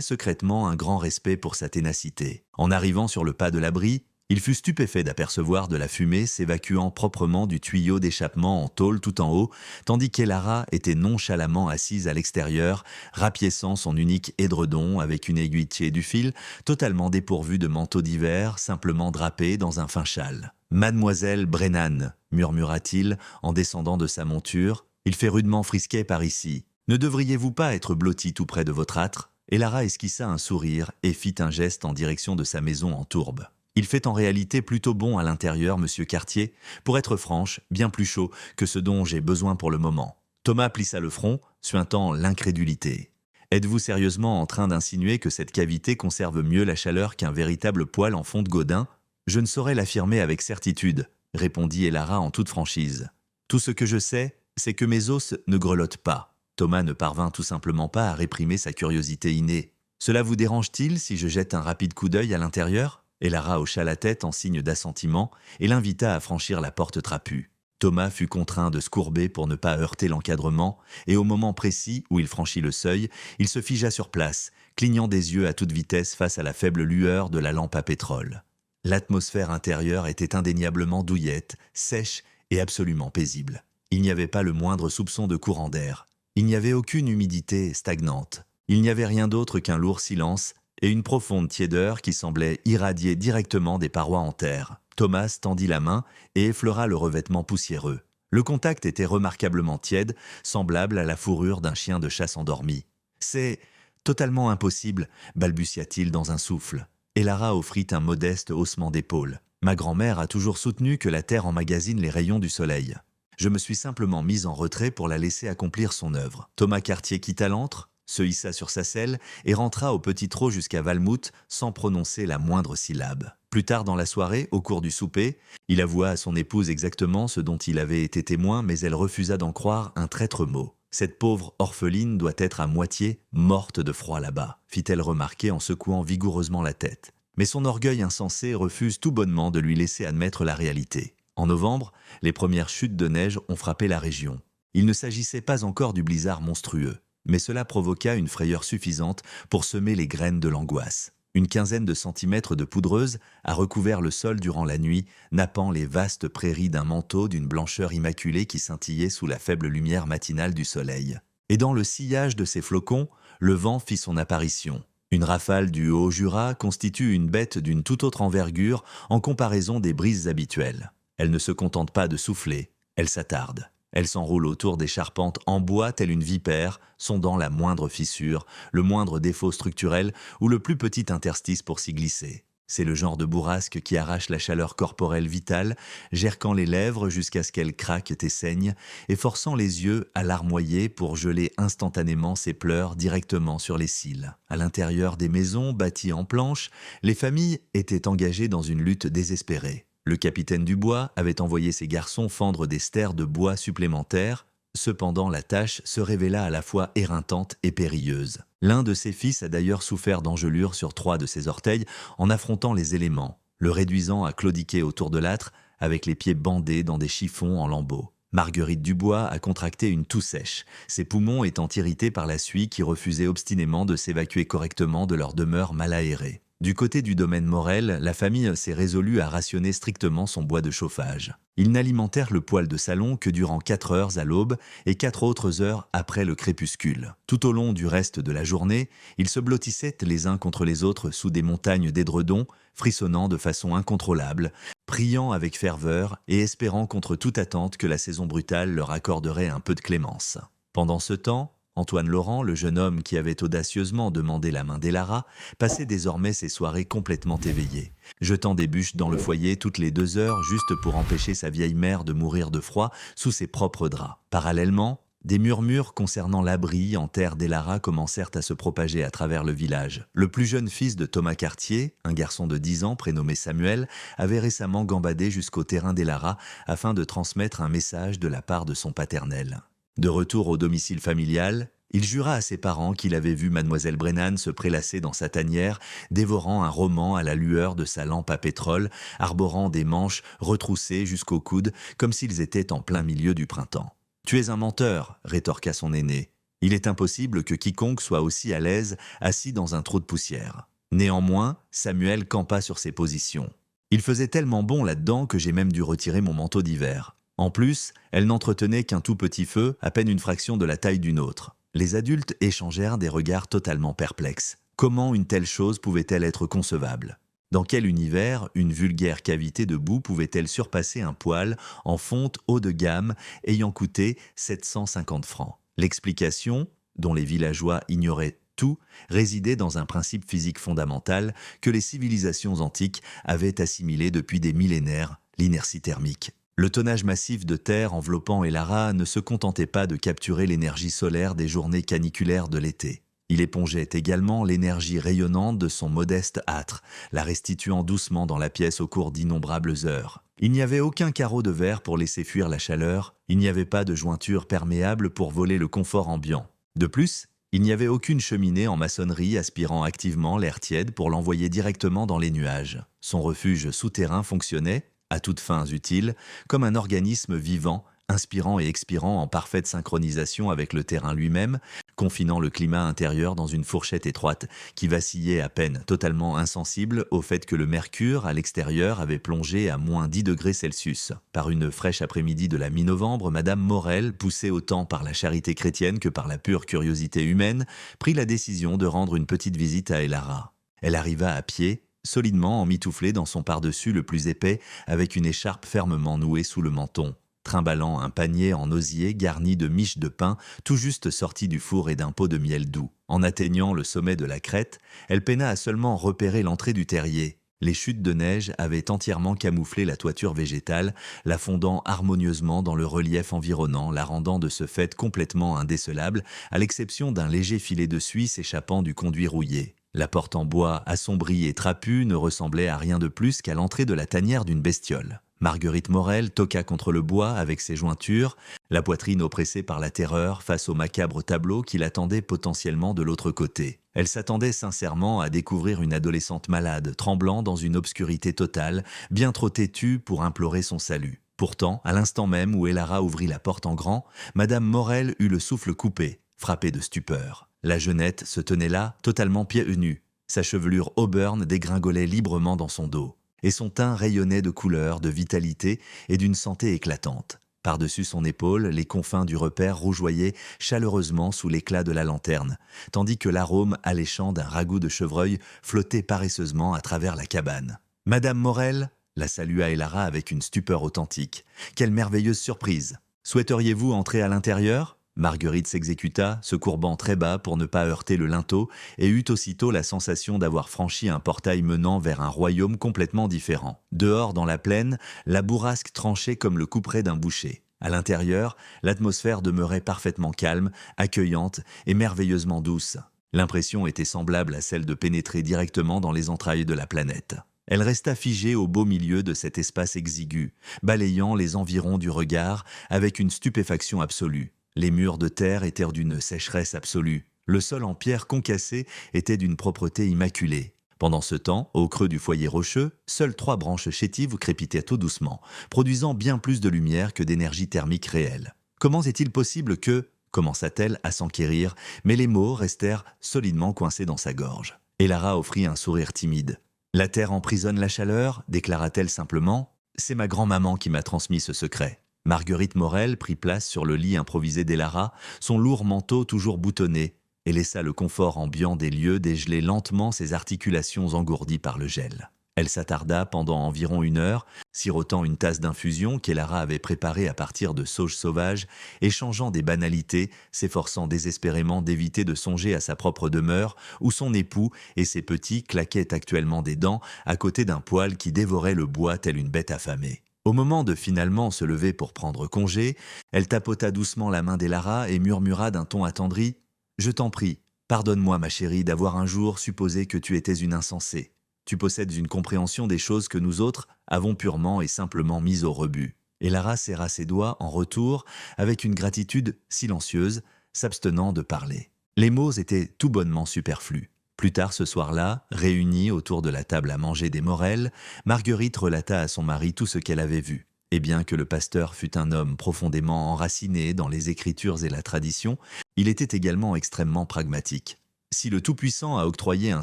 secrètement un grand respect pour sa ténacité. En arrivant sur le pas de l'abri, il fut stupéfait d'apercevoir de la fumée s'évacuant proprement du tuyau d'échappement en tôle tout en haut, tandis qu'Elara était nonchalamment assise à l'extérieur, rapiéçant son unique édredon avec une aiguille du fil, totalement dépourvue de manteau d'hiver, simplement drapée dans un fin châle. « Mademoiselle Brennan », murmura-t-il en descendant de sa monture, « il fait rudement frisquet par ici. Ne devriez-vous pas être blottie tout près de votre âtre ?» Elara esquissa un sourire et fit un geste en direction de sa maison en tourbe. « Il fait en réalité plutôt bon à l'intérieur, monsieur Cartier. Pour être franche, bien plus chaud que ce dont j'ai besoin pour le moment. » Thomas plissa le front, suintant l'incrédulité. « Êtes-vous sérieusement en train d'insinuer que cette cavité conserve mieux la chaleur qu'un véritable poêle en fond de godin ? Je ne saurais l'affirmer avec certitude, » répondit Elara en toute franchise. « Tout ce que je sais, c'est que mes os ne grelottent pas. » Thomas ne parvint tout simplement pas à réprimer sa curiosité innée. « Cela vous dérange-t-il si je jette un rapide coup d'œil à l'intérieur ?» Elara hocha la tête en signe d'assentiment et l'invita à franchir la porte trapue. Thomas fut contraint de se courber pour ne pas heurter l'encadrement, et au moment précis où il franchit le seuil, il se figea sur place, clignant des yeux à toute vitesse face à la faible lueur de la lampe à pétrole. L'atmosphère intérieure était indéniablement douillette, sèche et absolument paisible. Il n'y avait pas le moindre soupçon de courant d'air. Il n'y avait aucune humidité stagnante. Il n'y avait rien d'autre qu'un lourd silence et une profonde tiédeur qui semblait irradier directement des parois en terre. Thomas tendit la main et effleura le revêtement poussiéreux. Le contact était remarquablement tiède, semblable à la fourrure d'un chien de chasse endormi. « C'est totalement impossible », balbutia-t-il dans un souffle. Elara offrit un modeste haussement d'épaule. « Ma grand-mère a toujours soutenu que la terre emmagasine les rayons du soleil. » Je me suis simplement mise en retrait pour la laisser accomplir son œuvre. Thomas Cartier quitta l'antre, se hissa sur sa selle et rentra au petit trot jusqu'à Valmouth sans prononcer la moindre syllabe. Plus tard dans la soirée, au cours du souper, il avoua à son épouse exactement ce dont il avait été témoin, mais elle refusa d'en croire un traître mot. « Cette pauvre orpheline doit être à moitié morte de froid là-bas », fit-elle remarquer en secouant vigoureusement la tête. Mais son orgueil insensé refuse tout bonnement de lui laisser admettre la réalité. En novembre, les premières chutes de neige ont frappé la région. Il ne s'agissait pas encore du blizzard monstrueux, mais cela provoqua une frayeur suffisante pour semer les graines de l'angoisse. Une quinzaine de centimètres de poudreuse a recouvert le sol durant la nuit, nappant les vastes prairies d'un manteau d'une blancheur immaculée qui scintillait sous la faible lumière matinale du soleil. Et dans le sillage de ces flocons, le vent fit son apparition. Une rafale du Haut-Jura constitue une bête d'une toute autre envergure en comparaison des brises habituelles. Elle ne se contente pas de souffler, elle s'attarde. Elle s'enroule autour des charpentes en bois telle une vipère, sondant la moindre fissure, le moindre défaut structurel ou le plus petit interstice pour s'y glisser. C'est le genre de bourrasque qui arrache la chaleur corporelle vitale, gerçant les lèvres jusqu'à ce qu'elles craquent et saignent, et forçant les yeux à larmoyer pour geler instantanément ses pleurs directement sur les cils. À l'intérieur des maisons bâties en planches, les familles étaient engagées dans une lutte désespérée. Le capitaine Dubois avait envoyé ses garçons fendre des stères de bois supplémentaires. Cependant, la tâche se révéla à la fois éreintante et périlleuse. L'un de ses fils a d'ailleurs souffert d'engelures sur 3 de ses orteils en affrontant les éléments, le réduisant à claudiquer autour de l'âtre avec les pieds bandés dans des chiffons en lambeaux. Marguerite Dubois a contracté une toux sèche, ses poumons étant irrités par la suie qui refusait obstinément de s'évacuer correctement de leur demeure mal aérée. Du côté du domaine Morel, la famille s'est résolue à rationner strictement son bois de chauffage. Ils n'alimentèrent le poêle de salon que durant 4 heures à l'aube et 4 autres heures après le crépuscule. Tout au long du reste de la journée, ils se blottissaient les uns contre les autres sous des montagnes d'édredons, frissonnant de façon incontrôlable, priant avec ferveur et espérant contre toute attente que la saison brutale leur accorderait un peu de clémence. Pendant ce temps, Antoine Laurent, le jeune homme qui avait audacieusement demandé la main d'Elara, passait désormais ses soirées complètement éveillé, jetant des bûches dans le foyer toutes les 2 heures juste pour empêcher sa vieille mère de mourir de froid sous ses propres draps. Parallèlement, des murmures concernant l'abri en terre d'Elara commencèrent à se propager à travers le village. Le plus jeune fils de Thomas Cartier, un garçon de 10 ans prénommé Samuel, avait récemment gambadé jusqu'au terrain d'Elara afin de transmettre un message de la part de son paternel. De retour au domicile familial, il jura à ses parents qu'il avait vu mademoiselle Brennan se prélasser dans sa tanière, dévorant un roman à la lueur de sa lampe à pétrole, arborant des manches retroussées jusqu'aux coudes, comme s'ils étaient en plein milieu du printemps. « Tu es un menteur », rétorqua son aîné. « Il est impossible que quiconque soit aussi à l'aise assis dans un trou de poussière. » Néanmoins, Samuel campa sur ses positions. « Il faisait tellement bon là-dedans que j'ai même dû retirer mon manteau d'hiver. » En plus, elle n'entretenait qu'un tout petit feu, à peine une fraction de la taille d'une autre. Les adultes échangèrent des regards totalement perplexes. Comment une telle chose pouvait-elle être concevable ? Dans quel univers une vulgaire cavité de boue pouvait-elle surpasser un poêle en fonte haut de gamme ayant coûté 750 francs ? L'explication, dont les villageois ignoraient tout, résidait dans un principe physique fondamental que les civilisations antiques avaient assimilé depuis des millénaires, l'inertie thermique. Le tonnage massif de terre enveloppant Elara ne se contentait pas de capturer l'énergie solaire des journées caniculaires de l'été. Il épongeait également l'énergie rayonnante de son modeste âtre, la restituant doucement dans la pièce au cours d'innombrables heures. Il n'y avait aucun carreau de verre pour laisser fuir la chaleur, il n'y avait pas de jointure perméable pour voler le confort ambiant. De plus, il n'y avait aucune cheminée en maçonnerie aspirant activement l'air tiède pour l'envoyer directement dans les nuages. Son refuge souterrain fonctionnait, à toutes fins utiles, comme un organisme vivant, inspirant et expirant en parfaite synchronisation avec le terrain lui-même, confinant le climat intérieur dans une fourchette étroite qui vacillait à peine, totalement insensible au fait que le mercure à l'extérieur avait plongé à moins 10 degrés Celsius. Par une fraîche après-midi de la mi-novembre, Madame Morel, poussée autant par la charité chrétienne que par la pure curiosité humaine, prit la décision de rendre une petite visite à Elara. Elle arriva à pied, solidement emmitouflée dans son par-dessus le plus épais, avec une écharpe fermement nouée sous le menton, trimballant un panier en osier garni de miches de pain tout juste sorties du four et d'un pot de miel doux. En atteignant le sommet de la crête, elle peina à seulement repérer l'entrée du terrier. Les chutes de neige avaient entièrement camouflé la toiture végétale, la fondant harmonieusement dans le relief environnant, la rendant de ce fait complètement indécelable, à l'exception d'un léger filet de suie s'échappant du conduit rouillé. La porte en bois, assombrie et trapue, ne ressemblait à rien de plus qu'à l'entrée de la tanière d'une bestiole. Marguerite Morel toqua contre le bois avec ses jointures, la poitrine oppressée par la terreur face au macabre tableau qui l'attendait potentiellement de l'autre côté. Elle s'attendait sincèrement à découvrir une adolescente malade, tremblant dans une obscurité totale, bien trop têtue pour implorer son salut. Pourtant, à l'instant même où Elara ouvrit la porte en grand, Madame Morel eut le souffle coupé, frappée de stupeur. La jeunette se tenait là, totalement pieds nus. Sa chevelure auburn dégringolait librement dans son dos, et son teint rayonnait de couleur, de vitalité et d'une santé éclatante. Par-dessus son épaule, les confins du repaire rougeoyaient chaleureusement sous l'éclat de la lanterne, tandis que l'arôme alléchant d'un ragoût de chevreuil flottait paresseusement à travers la cabane. « Madame Morel ?» la salua Elara avec une stupeur authentique. « Quelle merveilleuse surprise! Souhaiteriez-vous entrer à l'intérieur ?» Marguerite s'exécuta, se courbant très bas pour ne pas heurter le linteau, et eut aussitôt la sensation d'avoir franchi un portail menant vers un royaume complètement différent. Dehors, dans la plaine, la bourrasque tranchait comme le couperet d'un boucher. À l'intérieur, l'atmosphère demeurait parfaitement calme, accueillante et merveilleusement douce. L'impression était semblable à celle de pénétrer directement dans les entrailles de la planète. Elle resta figée au beau milieu de cet espace exigu, balayant les environs du regard avec une stupéfaction absolue. Les murs de terre étaient d'une sécheresse absolue. Le sol en pierre concassée était d'une propreté immaculée. Pendant ce temps, au creux du foyer rocheux, seules 3 branches chétives crépitaient tout doucement, produisant bien plus de lumière que d'énergie thermique réelle. « Comment est-il possible que… » commença-t-elle à s'enquérir, mais les mots restèrent solidement coincés dans sa gorge. Elara offrit un sourire timide. « La terre emprisonne la chaleur » déclara-t-elle simplement. « C'est ma grand-maman qui m'a transmis ce secret. » Marguerite Morel prit place sur le lit improvisé d'Elara, son lourd manteau toujours boutonné, et laissa le confort ambiant des lieux dégeler lentement ses articulations engourdies par le gel. Elle s'attarda pendant environ 1 heure, sirotant une tasse d'infusion qu'Elara avait préparée à partir de sauge sauvage, échangeant des banalités, s'efforçant désespérément d'éviter de songer à sa propre demeure, où son époux et ses petits claquaient actuellement des dents à côté d'un poêle qui dévorait le bois tel une bête affamée. Au moment de finalement se lever pour prendre congé, elle tapota doucement la main d'Elara et murmura d'un ton attendri « Je t'en prie, pardonne-moi ma chérie d'avoir un jour supposé que tu étais une insensée. Tu possèdes une compréhension des choses que nous autres avons purement et simplement mises au rebut. » Elara serra ses doigts en retour avec une gratitude silencieuse, s'abstenant de parler. Les mots étaient tout bonnement superflus. Plus tard ce soir-là, réunis autour de la table à manger des Morel, Marguerite relata à son mari tout ce qu'elle avait vu. Et bien que le pasteur fût un homme profondément enraciné dans les Écritures et la tradition, il était également extrêmement pragmatique. « Si le Tout-Puissant a octroyé un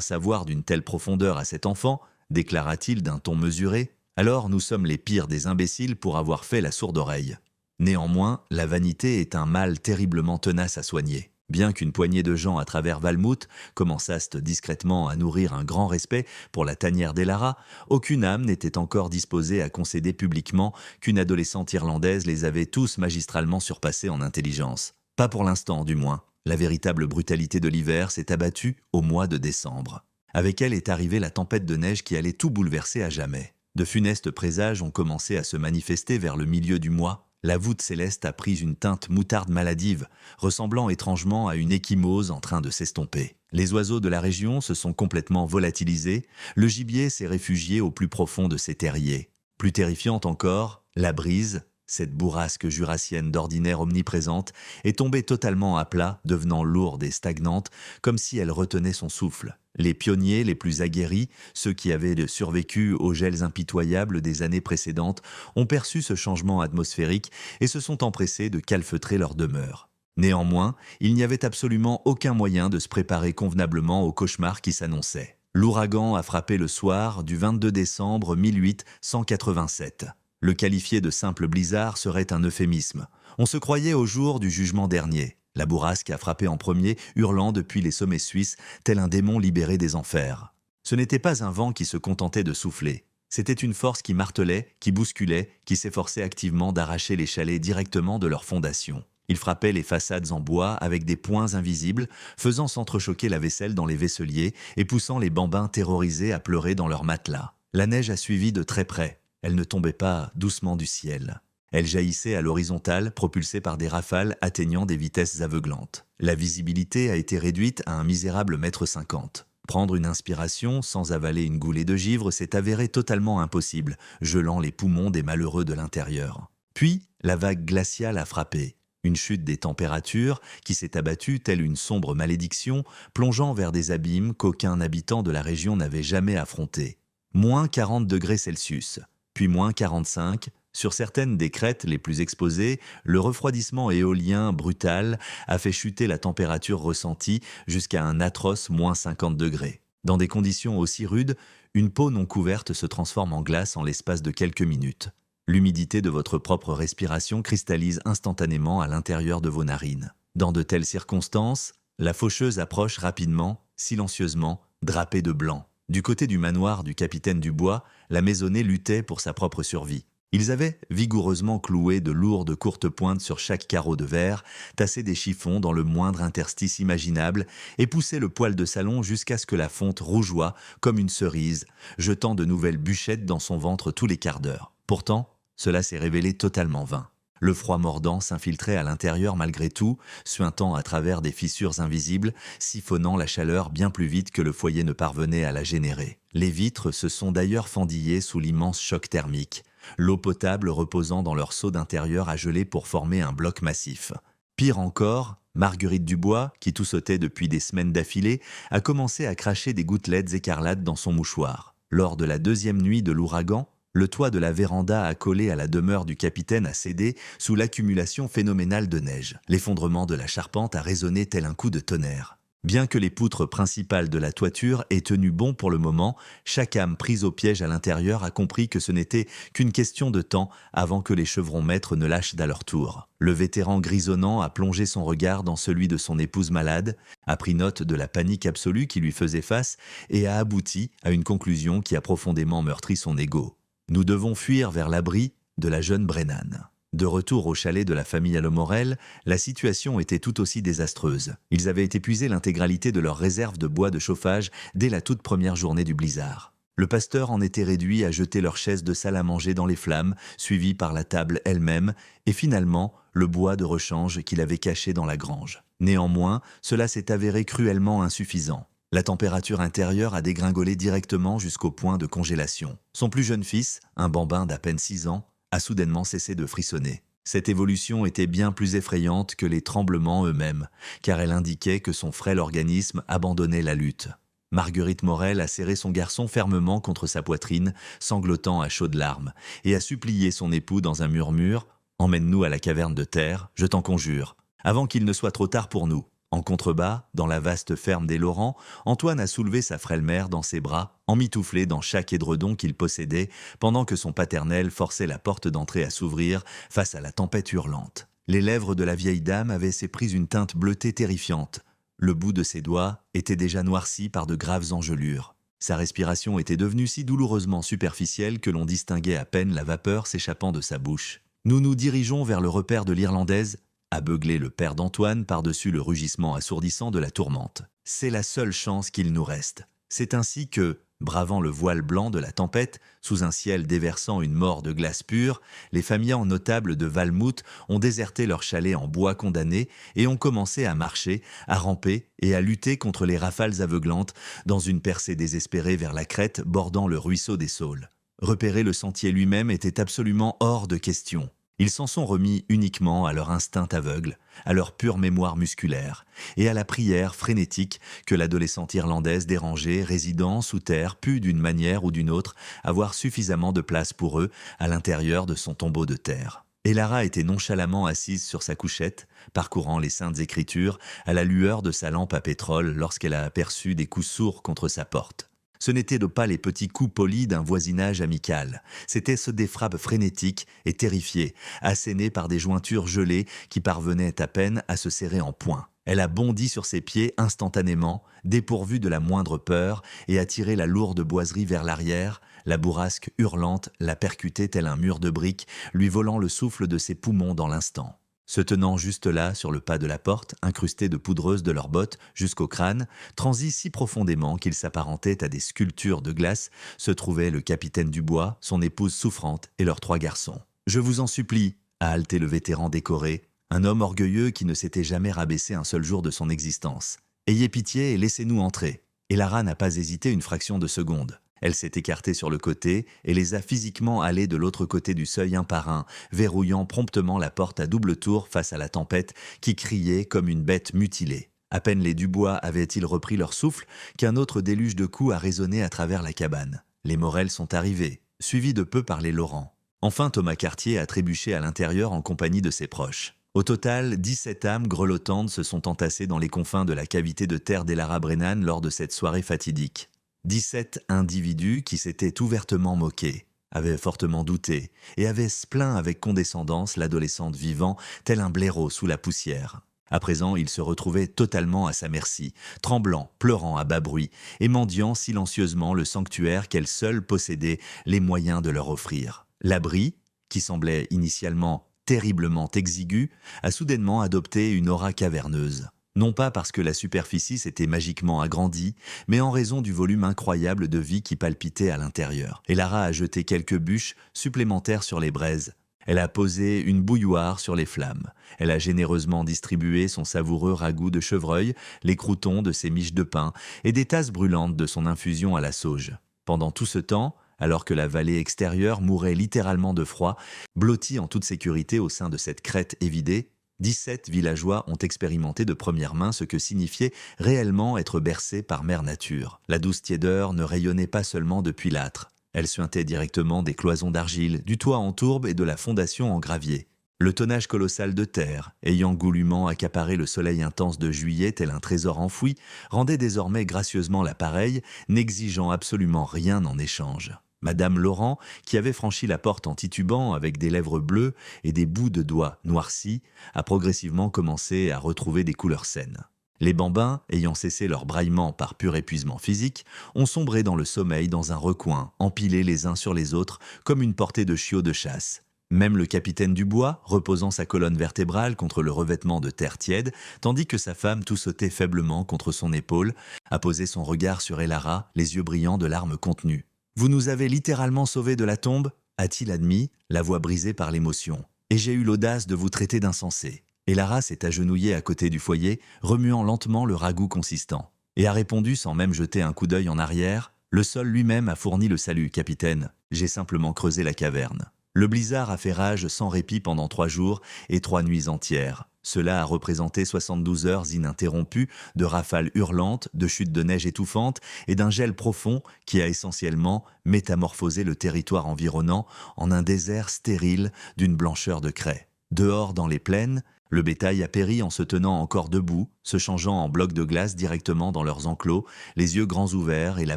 savoir d'une telle profondeur à cet enfant, déclara-t-il d'un ton mesuré, alors nous sommes les pires des imbéciles pour avoir fait la sourde oreille. Néanmoins, la vanité est un mal terriblement tenace à soigner. Bien qu'une poignée de gens à travers Valmouth commençassent discrètement à nourrir un grand respect pour la tanière d'Elara, aucune âme n'était encore disposée à concéder publiquement qu'une adolescente irlandaise les avait tous magistralement surpassés en intelligence. Pas pour l'instant, du moins. La véritable brutalité de l'hiver s'est abattue au mois de décembre. Avec elle est arrivée la tempête de neige qui allait tout bouleverser à jamais. De funestes présages ont commencé à se manifester vers le milieu du mois. La voûte céleste a pris une teinte moutarde maladive, ressemblant étrangement à une ecchymose en train de s'estomper. Les oiseaux de la région se sont complètement volatilisés, le gibier s'est réfugié au plus profond de ses terriers. Plus terrifiante encore, la brise, cette bourrasque jurassienne d'ordinaire omniprésente, est tombée totalement à plat, devenant lourde et stagnante, comme si elle retenait son souffle. Les pionniers les plus aguerris, ceux qui avaient survécu aux gels impitoyables des années précédentes, ont perçu ce changement atmosphérique et se sont empressés de calfeutrer leur demeure. Néanmoins, il n'y avait absolument aucun moyen de se préparer convenablement au cauchemar qui s'annonçait. L'ouragan a frappé le soir du 22 décembre 1887. Le qualifier de simple blizzard serait un euphémisme. On se croyait au jour du jugement dernier. La bourrasque a frappé en premier, hurlant depuis les sommets suisses, tel un démon libéré des enfers. Ce n'était pas un vent qui se contentait de souffler. C'était une force qui martelait, qui bousculait, qui s'efforçait activement d'arracher les chalets directement de leurs fondations. Il frappait les façades en bois avec des poings invisibles, faisant s'entrechoquer la vaisselle dans les vaisseliers et poussant les bambins terrorisés à pleurer dans leurs matelas. La neige a suivi de très près. Elle ne tombait pas doucement du ciel. Elle jaillissait à l'horizontale, propulsée par des rafales atteignant des vitesses aveuglantes. La visibilité a été réduite à un misérable 1,50 m. Prendre une inspiration sans avaler une goulée de givre s'est avéré totalement impossible, gelant les poumons des malheureux de l'intérieur. Puis, la vague glaciale a frappé. Une chute des températures qui s'est abattue telle une sombre malédiction, plongeant vers des abîmes qu'aucun habitant de la région n'avait jamais affrontés. Moins 40 degrés Celsius, puis moins 45. Sur certaines des crêtes les plus exposées, le refroidissement éolien brutal a fait chuter la température ressentie jusqu'à un atroce moins 50 degrés. Dans des conditions aussi rudes, une peau non couverte se transforme en glace en l'espace de quelques minutes. L'humidité de votre propre respiration cristallise instantanément à l'intérieur de vos narines. Dans de telles circonstances, la faucheuse approche rapidement, silencieusement, drapée de blanc. Du côté du manoir du capitaine Dubois, la maisonnée luttait pour sa propre survie. Ils avaient vigoureusement cloué de lourdes courtes pointes sur chaque carreau de verre, tassé des chiffons dans le moindre interstice imaginable et poussé le poêle de salon jusqu'à ce que la fonte rougeoie comme une cerise, jetant de nouvelles bûchettes dans son ventre tous les quarts d'heure. Pourtant, cela s'est révélé totalement vain. Le froid mordant s'infiltrait à l'intérieur malgré tout, suintant à travers des fissures invisibles, siphonnant la chaleur bien plus vite que le foyer ne parvenait à la générer. Les vitres se sont d'ailleurs fendillées sous l'immense choc thermique, l'eau potable reposant dans leur seau d'intérieur a gelé pour former un bloc massif. Pire encore, Marguerite Dubois, qui toussautait depuis des semaines d'affilée, a commencé à cracher des gouttelettes écarlates dans son mouchoir. Lors de la deuxième nuit de l'ouragan, le toit de la véranda accolée à la demeure du capitaine a cédé sous l'accumulation phénoménale de neige. L'effondrement de la charpente a résonné tel un coup de tonnerre. Bien que les poutres principales de la toiture aient tenu bon pour le moment, chaque âme prise au piège à l'intérieur a compris que ce n'était qu'une question de temps avant que les chevrons maîtres ne lâchent à leur tour. Le vétéran grisonnant a plongé son regard dans celui de son épouse malade, a pris note de la panique absolue qui lui faisait face et a abouti à une conclusion qui a profondément meurtri son ego. Nous devons fuir vers l'abri de la jeune Brennan. De retour au chalet de la famille Allomorel, la situation était tout aussi désastreuse. Ils avaient épuisé l'intégralité de leurs réserves de bois de chauffage dès la toute première journée du blizzard. Le pasteur en était réduit à jeter leurs chaises de salle à manger dans les flammes, suivies par la table elle-même, et finalement le bois de rechange qu'il avait caché dans la grange. Néanmoins, cela s'est avéré cruellement insuffisant. La température intérieure a dégringolé directement jusqu'au point de congélation. Son plus jeune fils, un bambin d'à peine 6 ans, a soudainement cessé de frissonner. Cette évolution était bien plus effrayante que les tremblements eux-mêmes, car elle indiquait que son frêle organisme abandonnait la lutte. Marguerite Morel a serré son garçon fermement contre sa poitrine, sanglotant à chaudes larmes, et a supplié son époux dans un murmure « Emmène-nous à la caverne de terre, je t'en conjure, avant qu'il ne soit trop tard pour nous ». En contrebas, dans la vaste ferme des Laurents, Antoine a soulevé sa frêle mère dans ses bras, emmitouflé dans chaque édredon qu'il possédait, pendant que son paternel forçait la porte d'entrée à s'ouvrir face à la tempête hurlante. Les lèvres de la vieille dame avaient pris une teinte bleutée terrifiante. Le bout de ses doigts était déjà noirci par de graves engelures. Sa respiration était devenue si douloureusement superficielle que l'on distinguait à peine la vapeur s'échappant de sa bouche. Nous nous dirigeons vers le repère de l'Irlandaise, a beuglé le père d'Antoine par-dessus le rugissement assourdissant de la tourmente. C'est la seule chance qu'il nous reste. C'est ainsi que, bravant le voile blanc de la tempête, sous un ciel déversant une mort de glace pure, les familles notables de Valmouth ont déserté leur chalet en bois condamné et ont commencé à marcher, à ramper et à lutter contre les rafales aveuglantes dans une percée désespérée vers la crête bordant le ruisseau des Saules. Repérer le sentier lui-même était absolument hors de question. Ils s'en sont remis uniquement à leur instinct aveugle, à leur pure mémoire musculaire, et à la prière frénétique que l'adolescente irlandaise dérangée, résidant sous terre, put d'une manière ou d'une autre avoir suffisamment de place pour eux à l'intérieur de son tombeau de terre. Et Lara était nonchalamment assise sur sa couchette, parcourant les saintes écritures à la lueur de sa lampe à pétrole lorsqu'elle a aperçu des coups sourds contre sa porte. Ce n'étaient pas les petits coups polis d'un voisinage amical, c'étaient ceux des frappes frénétiques et terrifiées, assénées par des jointures gelées qui parvenaient à peine à se serrer en poing. Elle a bondi sur ses pieds instantanément, dépourvue de la moindre peur, et a tiré la lourde boiserie vers l'arrière, la bourrasque hurlante l'a percutée tel un mur de briques, lui volant le souffle de ses poumons dans l'instant. Se tenant juste là, sur le pas de la porte, incrustés de poudreuse de leurs bottes jusqu'au crâne, transis si profondément qu'ils s'apparentaient à des sculptures de glace, se trouvaient le capitaine Dubois, son épouse souffrante et leurs 3 garçons. « Je vous en supplie », a haleté le vétéran décoré, un homme orgueilleux qui ne s'était jamais rabaissé un seul jour de son existence. « Ayez pitié et laissez-nous entrer. » Et Lara n'a pas hésité une fraction de seconde. Elle s'est écartée sur le côté et les a physiquement allés de l'autre côté du seuil un par un, verrouillant promptement la porte à double tour face à la tempête qui criait comme une bête mutilée. À peine les Dubois avaient-ils repris leur souffle qu'un autre déluge de coups a résonné à travers la cabane. Les Morel sont arrivés, suivis de peu par les Laurent. Enfin, Thomas Cartier a trébuché à l'intérieur en compagnie de ses proches. Au total, 17 âmes grelottantes se sont entassées dans les confins de la cavité de terre d'Elara Brennan lors de cette soirée fatidique. 17 individus qui s'étaient ouvertement moqués, avaient fortement douté et avaient plaint avec condescendance l'adolescente vivant tel un blaireau sous la poussière. À présent, il se retrouvait totalement à sa merci, tremblant, pleurant à bas bruit et mendiant silencieusement le sanctuaire qu'elle seule possédait les moyens de leur offrir. L'abri, qui semblait initialement terriblement exigu, a soudainement adopté une aura caverneuse. Non pas parce que la superficie s'était magiquement agrandie, mais en raison du volume incroyable de vie qui palpitait à l'intérieur. Et Lara a jeté quelques bûches supplémentaires sur les braises. Elle a posé une bouilloire sur les flammes. Elle a généreusement distribué son savoureux ragoût de chevreuil, les croûtons de ses miches de pain et des tasses brûlantes de son infusion à la sauge. Pendant tout ce temps, alors que la vallée extérieure mourait littéralement de froid, blottie en toute sécurité au sein de cette crête évidée, 17 villageois ont expérimenté de première main ce que signifiait réellement être bercé par mère nature. La douce tiédeur ne rayonnait pas seulement depuis l'âtre. Elle suintait directement des cloisons d'argile, du toit en tourbe et de la fondation en gravier. Le tonnage colossal de terre, ayant goulûment accaparé le soleil intense de juillet tel un trésor enfoui, rendait désormais gracieusement l'appareil, n'exigeant absolument rien en échange. Madame Laurent, qui avait franchi la porte en titubant avec des lèvres bleues et des bouts de doigts noircis, a progressivement commencé à retrouver des couleurs saines. Les bambins, ayant cessé leur braillement par pur épuisement physique, ont sombré dans le sommeil dans un recoin, empilés les uns sur les autres comme une portée de chiots de chasse. Même le capitaine Dubois, reposant sa colonne vertébrale contre le revêtement de terre tiède, tandis que sa femme tout sautait faiblement contre son épaule, a posé son regard sur Elara, les yeux brillants de larmes contenues. « Vous nous avez littéralement sauvés de la tombe ?» a-t-il admis, la voix brisée par l'émotion. « Et j'ai eu l'audace de vous traiter d'insensé. » Elara s'est agenouillée à côté du foyer, remuant lentement le ragoût consistant, et a répondu sans même jeter un coup d'œil en arrière. « Le sol lui-même a fourni le salut, capitaine. J'ai simplement creusé la caverne. » Le blizzard a fait rage sans répit pendant 3 jours et 3 nuits entières. Cela a représenté 72 heures ininterrompues de rafales hurlantes, de chutes de neige étouffantes et d'un gel profond qui a essentiellement métamorphosé le territoire environnant en un désert stérile d'une blancheur de craie. Dehors, dans les plaines, le bétail a péri en se tenant encore debout, se changeant en blocs de glace directement dans leurs enclos, les yeux grands ouverts et la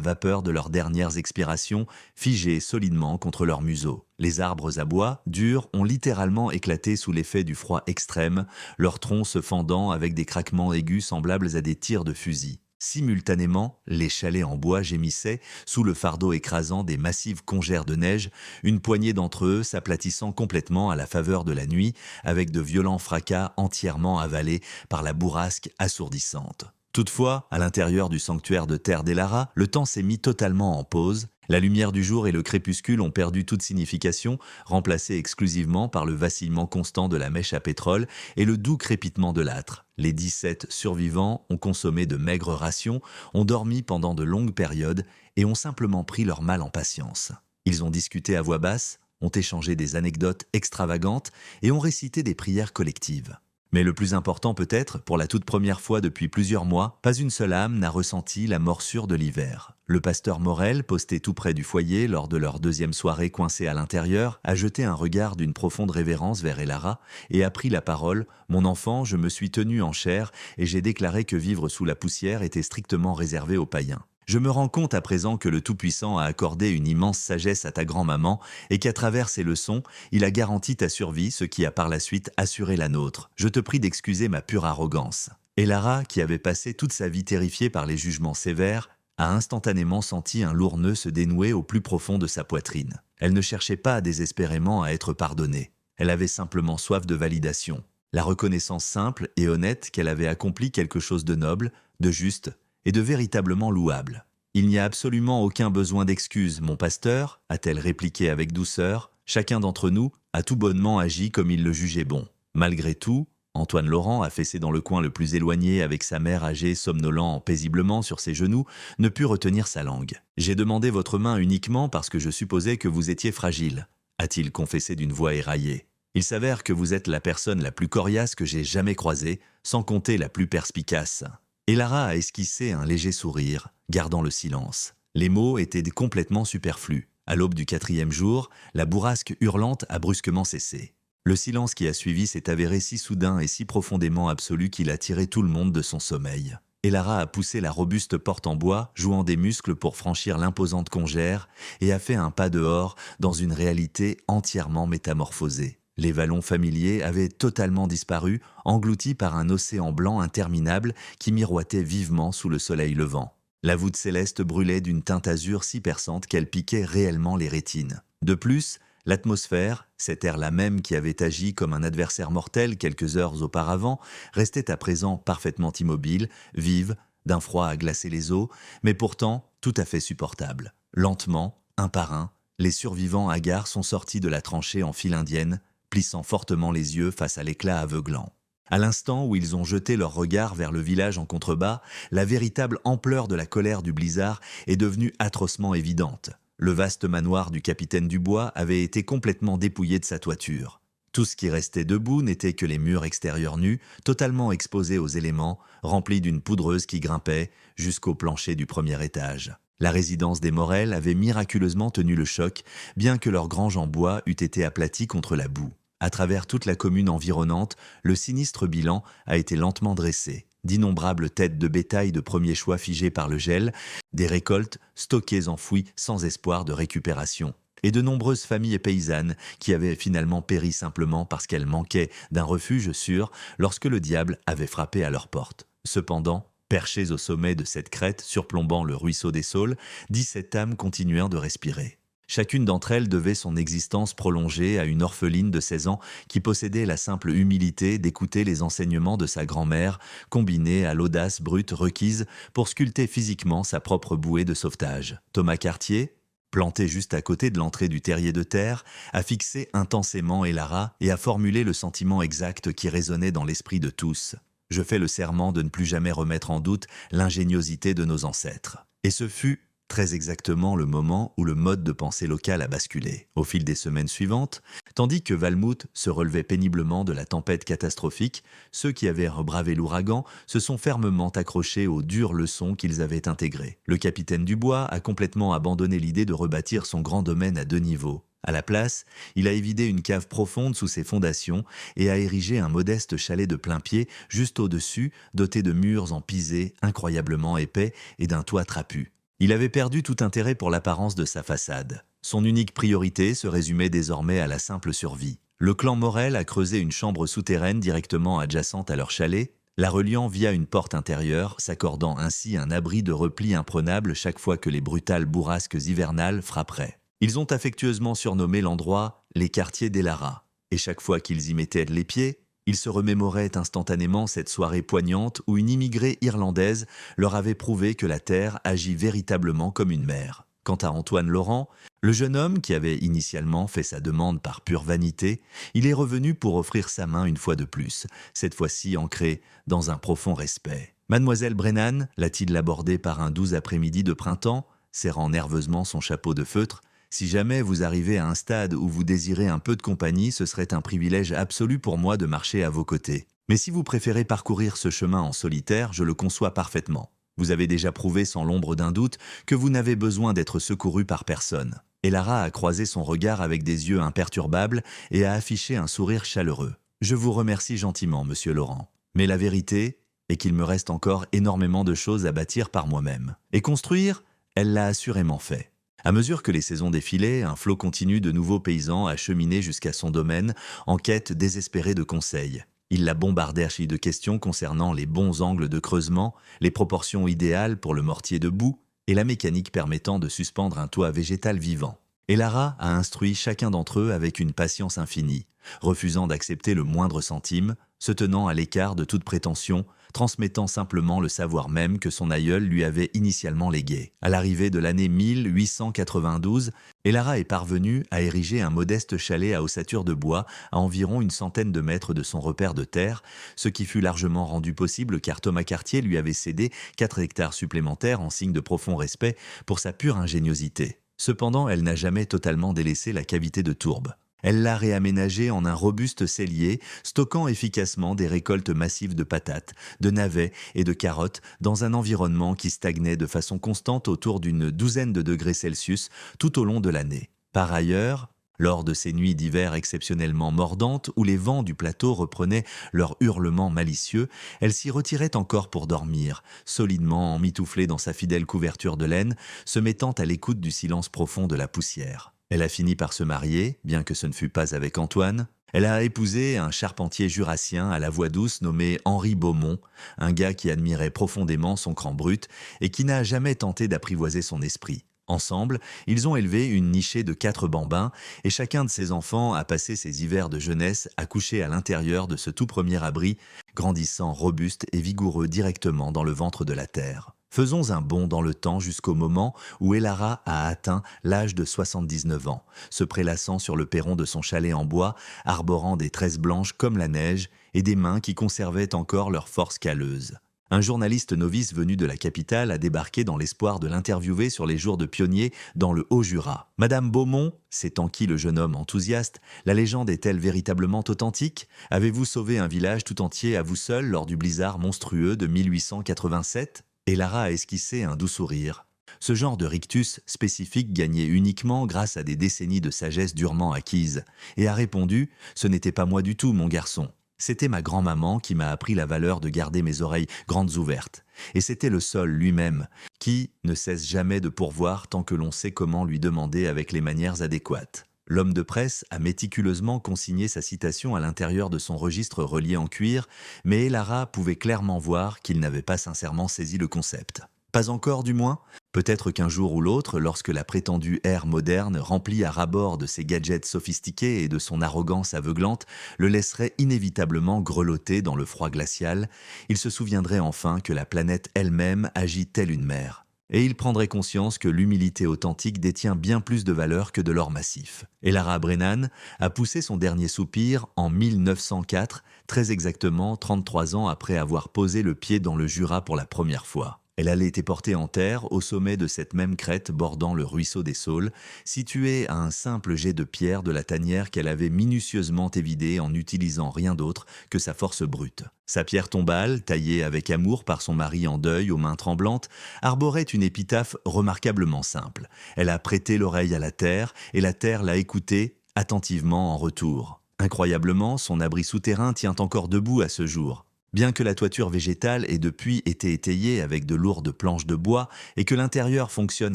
vapeur de leurs dernières expirations figée solidement contre leurs museaux. Les arbres à bois, durs, ont littéralement éclaté sous l'effet du froid extrême, leurs troncs se fendant avec des craquements aigus semblables à des tirs de fusil. Simultanément, les chalets en bois gémissaient sous le fardeau écrasant des massives congères de neige, une poignée d'entre eux s'aplatissant complètement à la faveur de la nuit, avec de violents fracas entièrement avalés par la bourrasque assourdissante. Toutefois, à l'intérieur du sanctuaire de terre d'Elara, le temps s'est mis totalement en pause. La lumière du jour et le crépuscule ont perdu toute signification, remplacées exclusivement par le vacillement constant de la mèche à pétrole et le doux crépitement de l'âtre. Les 17 survivants ont consommé de maigres rations, ont dormi pendant de longues périodes et ont simplement pris leur mal en patience. Ils ont discuté à voix basse, ont échangé des anecdotes extravagantes et ont récité des prières collectives. Mais le plus important peut-être, pour la toute première fois depuis plusieurs mois, pas une seule âme n'a ressenti la morsure de l'hiver. Le pasteur Morel, posté tout près du foyer lors de leur 2e soirée coincée à l'intérieur, a jeté un regard d'une profonde révérence vers Elara et a pris la parole. « Mon enfant, je me suis tenu en chair et j'ai déclaré que vivre sous la poussière était strictement réservé aux païens. Je me rends compte à présent que le Tout-Puissant a accordé une immense sagesse à ta grand-maman et qu'à travers ses leçons, il a garanti ta survie, ce qui a par la suite assuré la nôtre. Je te prie d'excuser ma pure arrogance. » Elara, qui avait passé toute sa vie terrifiée par les jugements sévères, a instantanément senti un lourd nœud se dénouer au plus profond de sa poitrine. Elle ne cherchait pas désespérément à être pardonnée. Elle avait simplement soif de validation. la reconnaissance simple et honnête qu'elle avait accompli quelque chose de noble, de juste et de véritablement louable. « Il n'y a absolument aucun besoin d'excuses, mon pasteur, a-t-elle répliqué avec douceur. Chacun d'entre nous a tout bonnement agi comme il le jugeait bon. Malgré tout, Antoine Laurent, affaissé dans le coin le plus éloigné avec sa mère âgée somnolant paisiblement sur ses genoux, ne put retenir sa langue. « J'ai demandé votre main uniquement parce que je supposais que vous étiez fragile, a-t-il confessé d'une voix éraillée. Il s'avère que vous êtes la personne la plus coriace que j'ai jamais croisée, sans compter la plus perspicace. » Et Lara a esquissé un léger sourire, gardant le silence. Les mots étaient complètement superflus. À l'aube du 4e jour, la bourrasque hurlante a brusquement cessé. Le silence qui a suivi s'est avéré si soudain et si profondément absolu qu'il a tiré tout le monde de son sommeil. Et Lara a poussé la robuste porte en bois, jouant des muscles pour franchir l'imposante congère, et a fait un pas dehors dans une réalité entièrement métamorphosée. Les vallons familiers avaient totalement disparu, engloutis par un océan blanc interminable qui miroitait vivement sous le soleil levant. La voûte céleste brûlait d'une teinte azur si perçante qu'elle piquait réellement les rétines. De plus, l'atmosphère, cet air-là même qui avait agi comme un adversaire mortel quelques heures auparavant, restait à présent parfaitement immobile, vive, d'un froid à glacer les os, mais pourtant tout à fait supportable. Lentement, un par un, les survivants hagards sont sortis de la tranchée en file indienne, plissant fortement les yeux face à l'éclat aveuglant. À l'instant où ils ont jeté leur regard vers le village en contrebas, la véritable ampleur de la colère du blizzard est devenue atrocement évidente. Le vaste manoir du capitaine Dubois avait été complètement dépouillé de sa toiture. Tout ce qui restait debout n'était que les murs extérieurs nus, totalement exposés aux éléments, remplis d'une poudreuse qui grimpait jusqu'au plancher du premier étage. La résidence des Morel avait miraculeusement tenu le choc, bien que leur grange en bois eût été aplatie contre la boue. À travers toute la commune environnante, le sinistre bilan a été lentement dressé. D'innombrables têtes de bétail de premier choix figées par le gel, des récoltes stockées enfouies sans espoir de récupération, et de nombreuses familles paysannes qui avaient finalement péri simplement parce qu'elles manquaient d'un refuge sûr lorsque le diable avait frappé à leur porte. Cependant, perchées au sommet de cette crête surplombant le ruisseau des Saules, 17 âmes continuèrent de respirer. Chacune d'entre elles devait son existence prolongée à une orpheline de 16 ans qui possédait la simple humilité d'écouter les enseignements de sa grand-mère, combinée à l'audace brute requise pour sculpter physiquement sa propre bouée de sauvetage. Thomas Cartier, planté juste à côté de l'entrée du terrier de terre, a fixé intensément Elara et a formulé le sentiment exact qui résonnait dans l'esprit de tous. « Je fais le serment de ne plus jamais remettre en doute l'ingéniosité de nos ancêtres. » Et ce fut très exactement le moment où le mode de pensée local a basculé. Au fil des semaines suivantes, tandis que Valmouth se relevait péniblement de la tempête catastrophique, ceux qui avaient rebravé l'ouragan se sont fermement accrochés aux dures leçons qu'ils avaient intégrées. Le capitaine Dubois a complètement abandonné l'idée de rebâtir son grand domaine à 2 niveaux. À la place, il a évidé une cave profonde sous ses fondations et a érigé un modeste chalet de plain-pied juste au-dessus, doté de murs en pisé incroyablement épais et d'un toit trapu. Il avait perdu tout intérêt pour l'apparence de sa façade. Son unique priorité se résumait désormais à la simple survie. Le clan Morel a creusé une chambre souterraine directement adjacente à leur chalet, la reliant via une porte intérieure, s'accordant ainsi un abri de repli imprenable chaque fois que les brutales bourrasques hivernales frapperaient. Ils ont affectueusement surnommé l'endroit les quartiers d'Elara, et chaque fois qu'ils y mettaient les pieds, ils se remémoraient instantanément cette soirée poignante où une immigrée irlandaise leur avait prouvé que la terre agit véritablement comme une mère. Quant à Antoine Laurent, le jeune homme qui avait initialement fait sa demande par pure vanité, il est revenu pour offrir sa main une fois de plus, cette fois-ci ancrée dans un profond respect. « Mademoiselle Brennan » l'a-t-il abordée par un doux après-midi de printemps, serrant nerveusement son chapeau de feutre. Si jamais vous arrivez à un stade où vous désirez un peu de compagnie, ce serait un privilège absolu pour moi de marcher à vos côtés. Mais si vous préférez parcourir ce chemin en solitaire, je le conçois parfaitement. Vous avez déjà prouvé sans l'ombre d'un doute que vous n'avez besoin d'être secouru par personne. » Elara a croisé son regard avec des yeux imperturbables et a affiché un sourire chaleureux. « Je vous remercie gentiment, monsieur Laurent. Mais la vérité est qu'il me reste encore énormément de choses à bâtir par moi-même. Et construire, elle l'a assurément fait. » À mesure que les saisons défilaient, un flot continu de nouveaux paysans a cheminé jusqu'à son domaine en quête désespérée de conseils. Il l'a bombardé de questions concernant les bons angles de creusement, les proportions idéales pour le mortier de boue et la mécanique permettant de suspendre un toit végétal vivant. Elara a instruit chacun d'entre eux avec une patience infinie, refusant d'accepter le moindre centime, se tenant à l'écart de toute prétention, transmettant simplement le savoir même que son aïeul lui avait initialement légué. À l'arrivée de l'année 1892, Elara est parvenue à ériger un modeste chalet à ossature de bois à environ une centaine de mètres de son repère de terre, ce qui fut largement rendu possible car Thomas Cartier lui avait cédé 4 hectares supplémentaires en signe de profond respect pour sa pure ingéniosité. Cependant, elle n'a jamais totalement délaissé la cavité de tourbe. Elle l'a réaménagé en un robuste cellier, stockant efficacement des récoltes massives de patates, de navets et de carottes dans un environnement qui stagnait de façon constante autour d'une douzaine de degrés Celsius tout au long de l'année. Par ailleurs, lors de ces nuits d'hiver exceptionnellement mordantes où les vents du plateau reprenaient leur hurlement malicieux, elle s'y retirait encore pour dormir, solidement emmitouflée dans sa fidèle couverture de laine, se mettant à l'écoute du silence profond de la poussière. Elle a fini par se marier, bien que ce ne fût pas avec Antoine. Elle a épousé un charpentier jurassien à la voix douce nommé Henri Beaumont, un gars qui admirait profondément son cran brut et qui n'a jamais tenté d'apprivoiser son esprit. Ensemble, ils ont élevé une nichée de 4 bambins et chacun de ses enfants a passé ses hivers de jeunesse à coucher à l'intérieur de ce tout premier abri, grandissant robuste et vigoureux directement dans le ventre de la terre. Faisons un bond dans le temps jusqu'au moment où Elara a atteint l'âge de 79 ans, se prélassant sur le perron de son chalet en bois, arborant des tresses blanches comme la neige et des mains qui conservaient encore leur force calleuse. Un journaliste novice venu de la capitale a débarqué dans l'espoir de l'interviewer sur les jours de pionnier dans le Haut-Jura. « Madame Beaumont » s'est enquis le jeune homme enthousiaste, « la légende est-elle véritablement authentique? Avez-vous sauvé un village tout entier à vous seul lors du blizzard monstrueux de 1887 ?» Et Lara a esquissé un doux sourire. Ce genre de rictus spécifique gagnait uniquement grâce à des décennies de sagesse durement acquise, et a répondu « Ce n'était pas moi du tout, mon garçon. C'était ma grand-maman qui m'a appris la valeur de garder mes oreilles grandes ouvertes. Et c'était le sol lui-même, qui ne cesse jamais de pourvoir tant que l'on sait comment lui demander avec les manières adéquates. » L'homme de presse a méticuleusement consigné sa citation à l'intérieur de son registre relié en cuir, mais Elara pouvait clairement voir qu'il n'avait pas sincèrement saisi le concept. Pas encore du moins. Peut-être qu'un jour ou l'autre, lorsque la prétendue ère moderne, remplie à ras-bord de ses gadgets sophistiqués et de son arrogance aveuglante, le laisserait inévitablement grelotter dans le froid glacial, il se souviendrait enfin que la planète elle-même agit telle une mer. Et il prendrait conscience que l'humilité authentique détient bien plus de valeur que de l'or massif. Elara Brennan a poussé son dernier soupir en 1904, très exactement 33 ans après avoir posé le pied dans le Jura pour la première fois. Elle allait été portée en terre au sommet de cette même crête bordant le ruisseau des Saules, située à un simple jet de pierre de la tanière qu'elle avait minutieusement évidée en n'utilisant rien d'autre que sa force brute. Sa pierre tombale, taillée avec amour par son mari en deuil aux mains tremblantes, arborait une épitaphe remarquablement simple. Elle a prêté l'oreille à la terre et la terre l'a écoutée attentivement en retour. Incroyablement, son abri souterrain tient encore debout à ce jour. Bien que la toiture végétale ait depuis été étayée avec de lourdes planches de bois et que l'intérieur fonctionne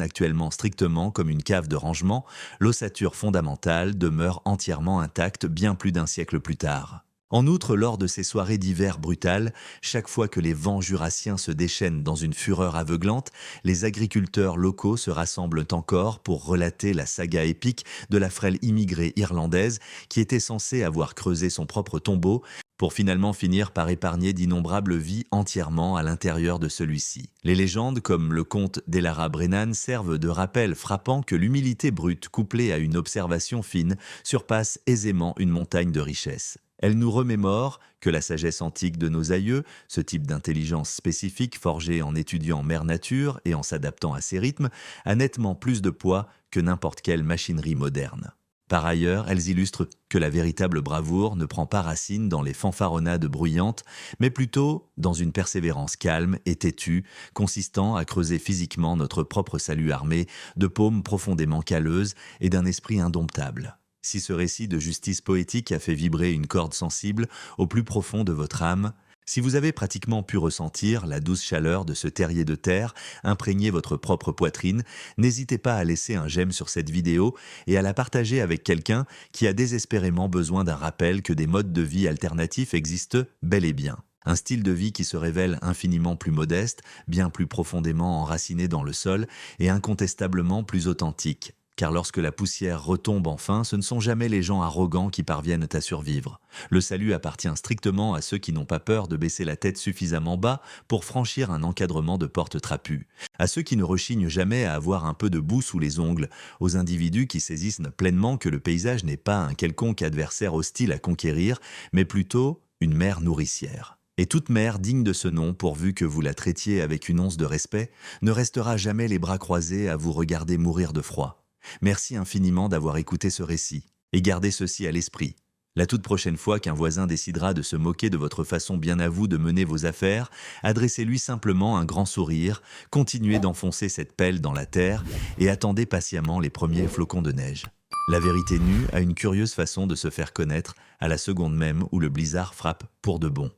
actuellement strictement comme une cave de rangement, l'ossature fondamentale demeure entièrement intacte bien plus d'un siècle plus tard. En outre, lors de ces soirées d'hiver brutales, chaque fois que les vents jurassiens se déchaînent dans une fureur aveuglante, les agriculteurs locaux se rassemblent encore pour relater la saga épique de la frêle immigrée irlandaise qui était censée avoir creusé son propre tombeau pour finalement finir par épargner d'innombrables vies entièrement à l'intérieur de celui-ci. Les légendes, comme le conte d'Elara Brennan, servent de rappel frappant que l'humilité brute couplée à une observation fine surpasse aisément une montagne de richesses. Elle nous remémore que la sagesse antique de nos aïeux, ce type d'intelligence spécifique forgée en étudiant mère nature et en s'adaptant à ses rythmes, a nettement plus de poids que n'importe quelle machinerie moderne. Par ailleurs, elles illustrent que la véritable bravoure ne prend pas racine dans les fanfaronnades bruyantes, mais plutôt dans une persévérance calme et têtue, consistant à creuser physiquement notre propre salut armé de paumes profondément calleuses et d'un esprit indomptable. Si ce récit de justice poétique a fait vibrer une corde sensible au plus profond de votre âme, si vous avez pratiquement pu ressentir la douce chaleur de ce terrier de terre imprégner votre propre poitrine, n'hésitez pas à laisser un j'aime sur cette vidéo et à la partager avec quelqu'un qui a désespérément besoin d'un rappel que des modes de vie alternatifs existent bel et bien. Un style de vie qui se révèle infiniment plus modeste, bien plus profondément enraciné dans le sol et incontestablement plus authentique. car lorsque la poussière retombe enfin, ce ne sont jamais les gens arrogants qui parviennent à survivre. Le salut appartient strictement à ceux qui n'ont pas peur de baisser la tête suffisamment bas pour franchir un encadrement de porte trapue, à ceux qui ne rechignent jamais à avoir un peu de boue sous les ongles, aux individus qui saisissent pleinement que le paysage n'est pas un quelconque adversaire hostile à conquérir, mais plutôt une mère nourricière. Et toute mère digne de ce nom, pourvu que vous la traitiez avec une once de respect, ne restera jamais les bras croisés à vous regarder mourir de froid. Merci infiniment d'avoir écouté ce récit. Et gardez ceci à l'esprit. La toute prochaine fois qu'un voisin décidera de se moquer de votre façon bien à vous de mener vos affaires, adressez-lui simplement un grand sourire, continuez d'enfoncer cette pelle dans la terre et attendez patiemment les premiers flocons de neige. La vérité nue a une curieuse façon de se faire connaître à la seconde même où le blizzard frappe pour de bon.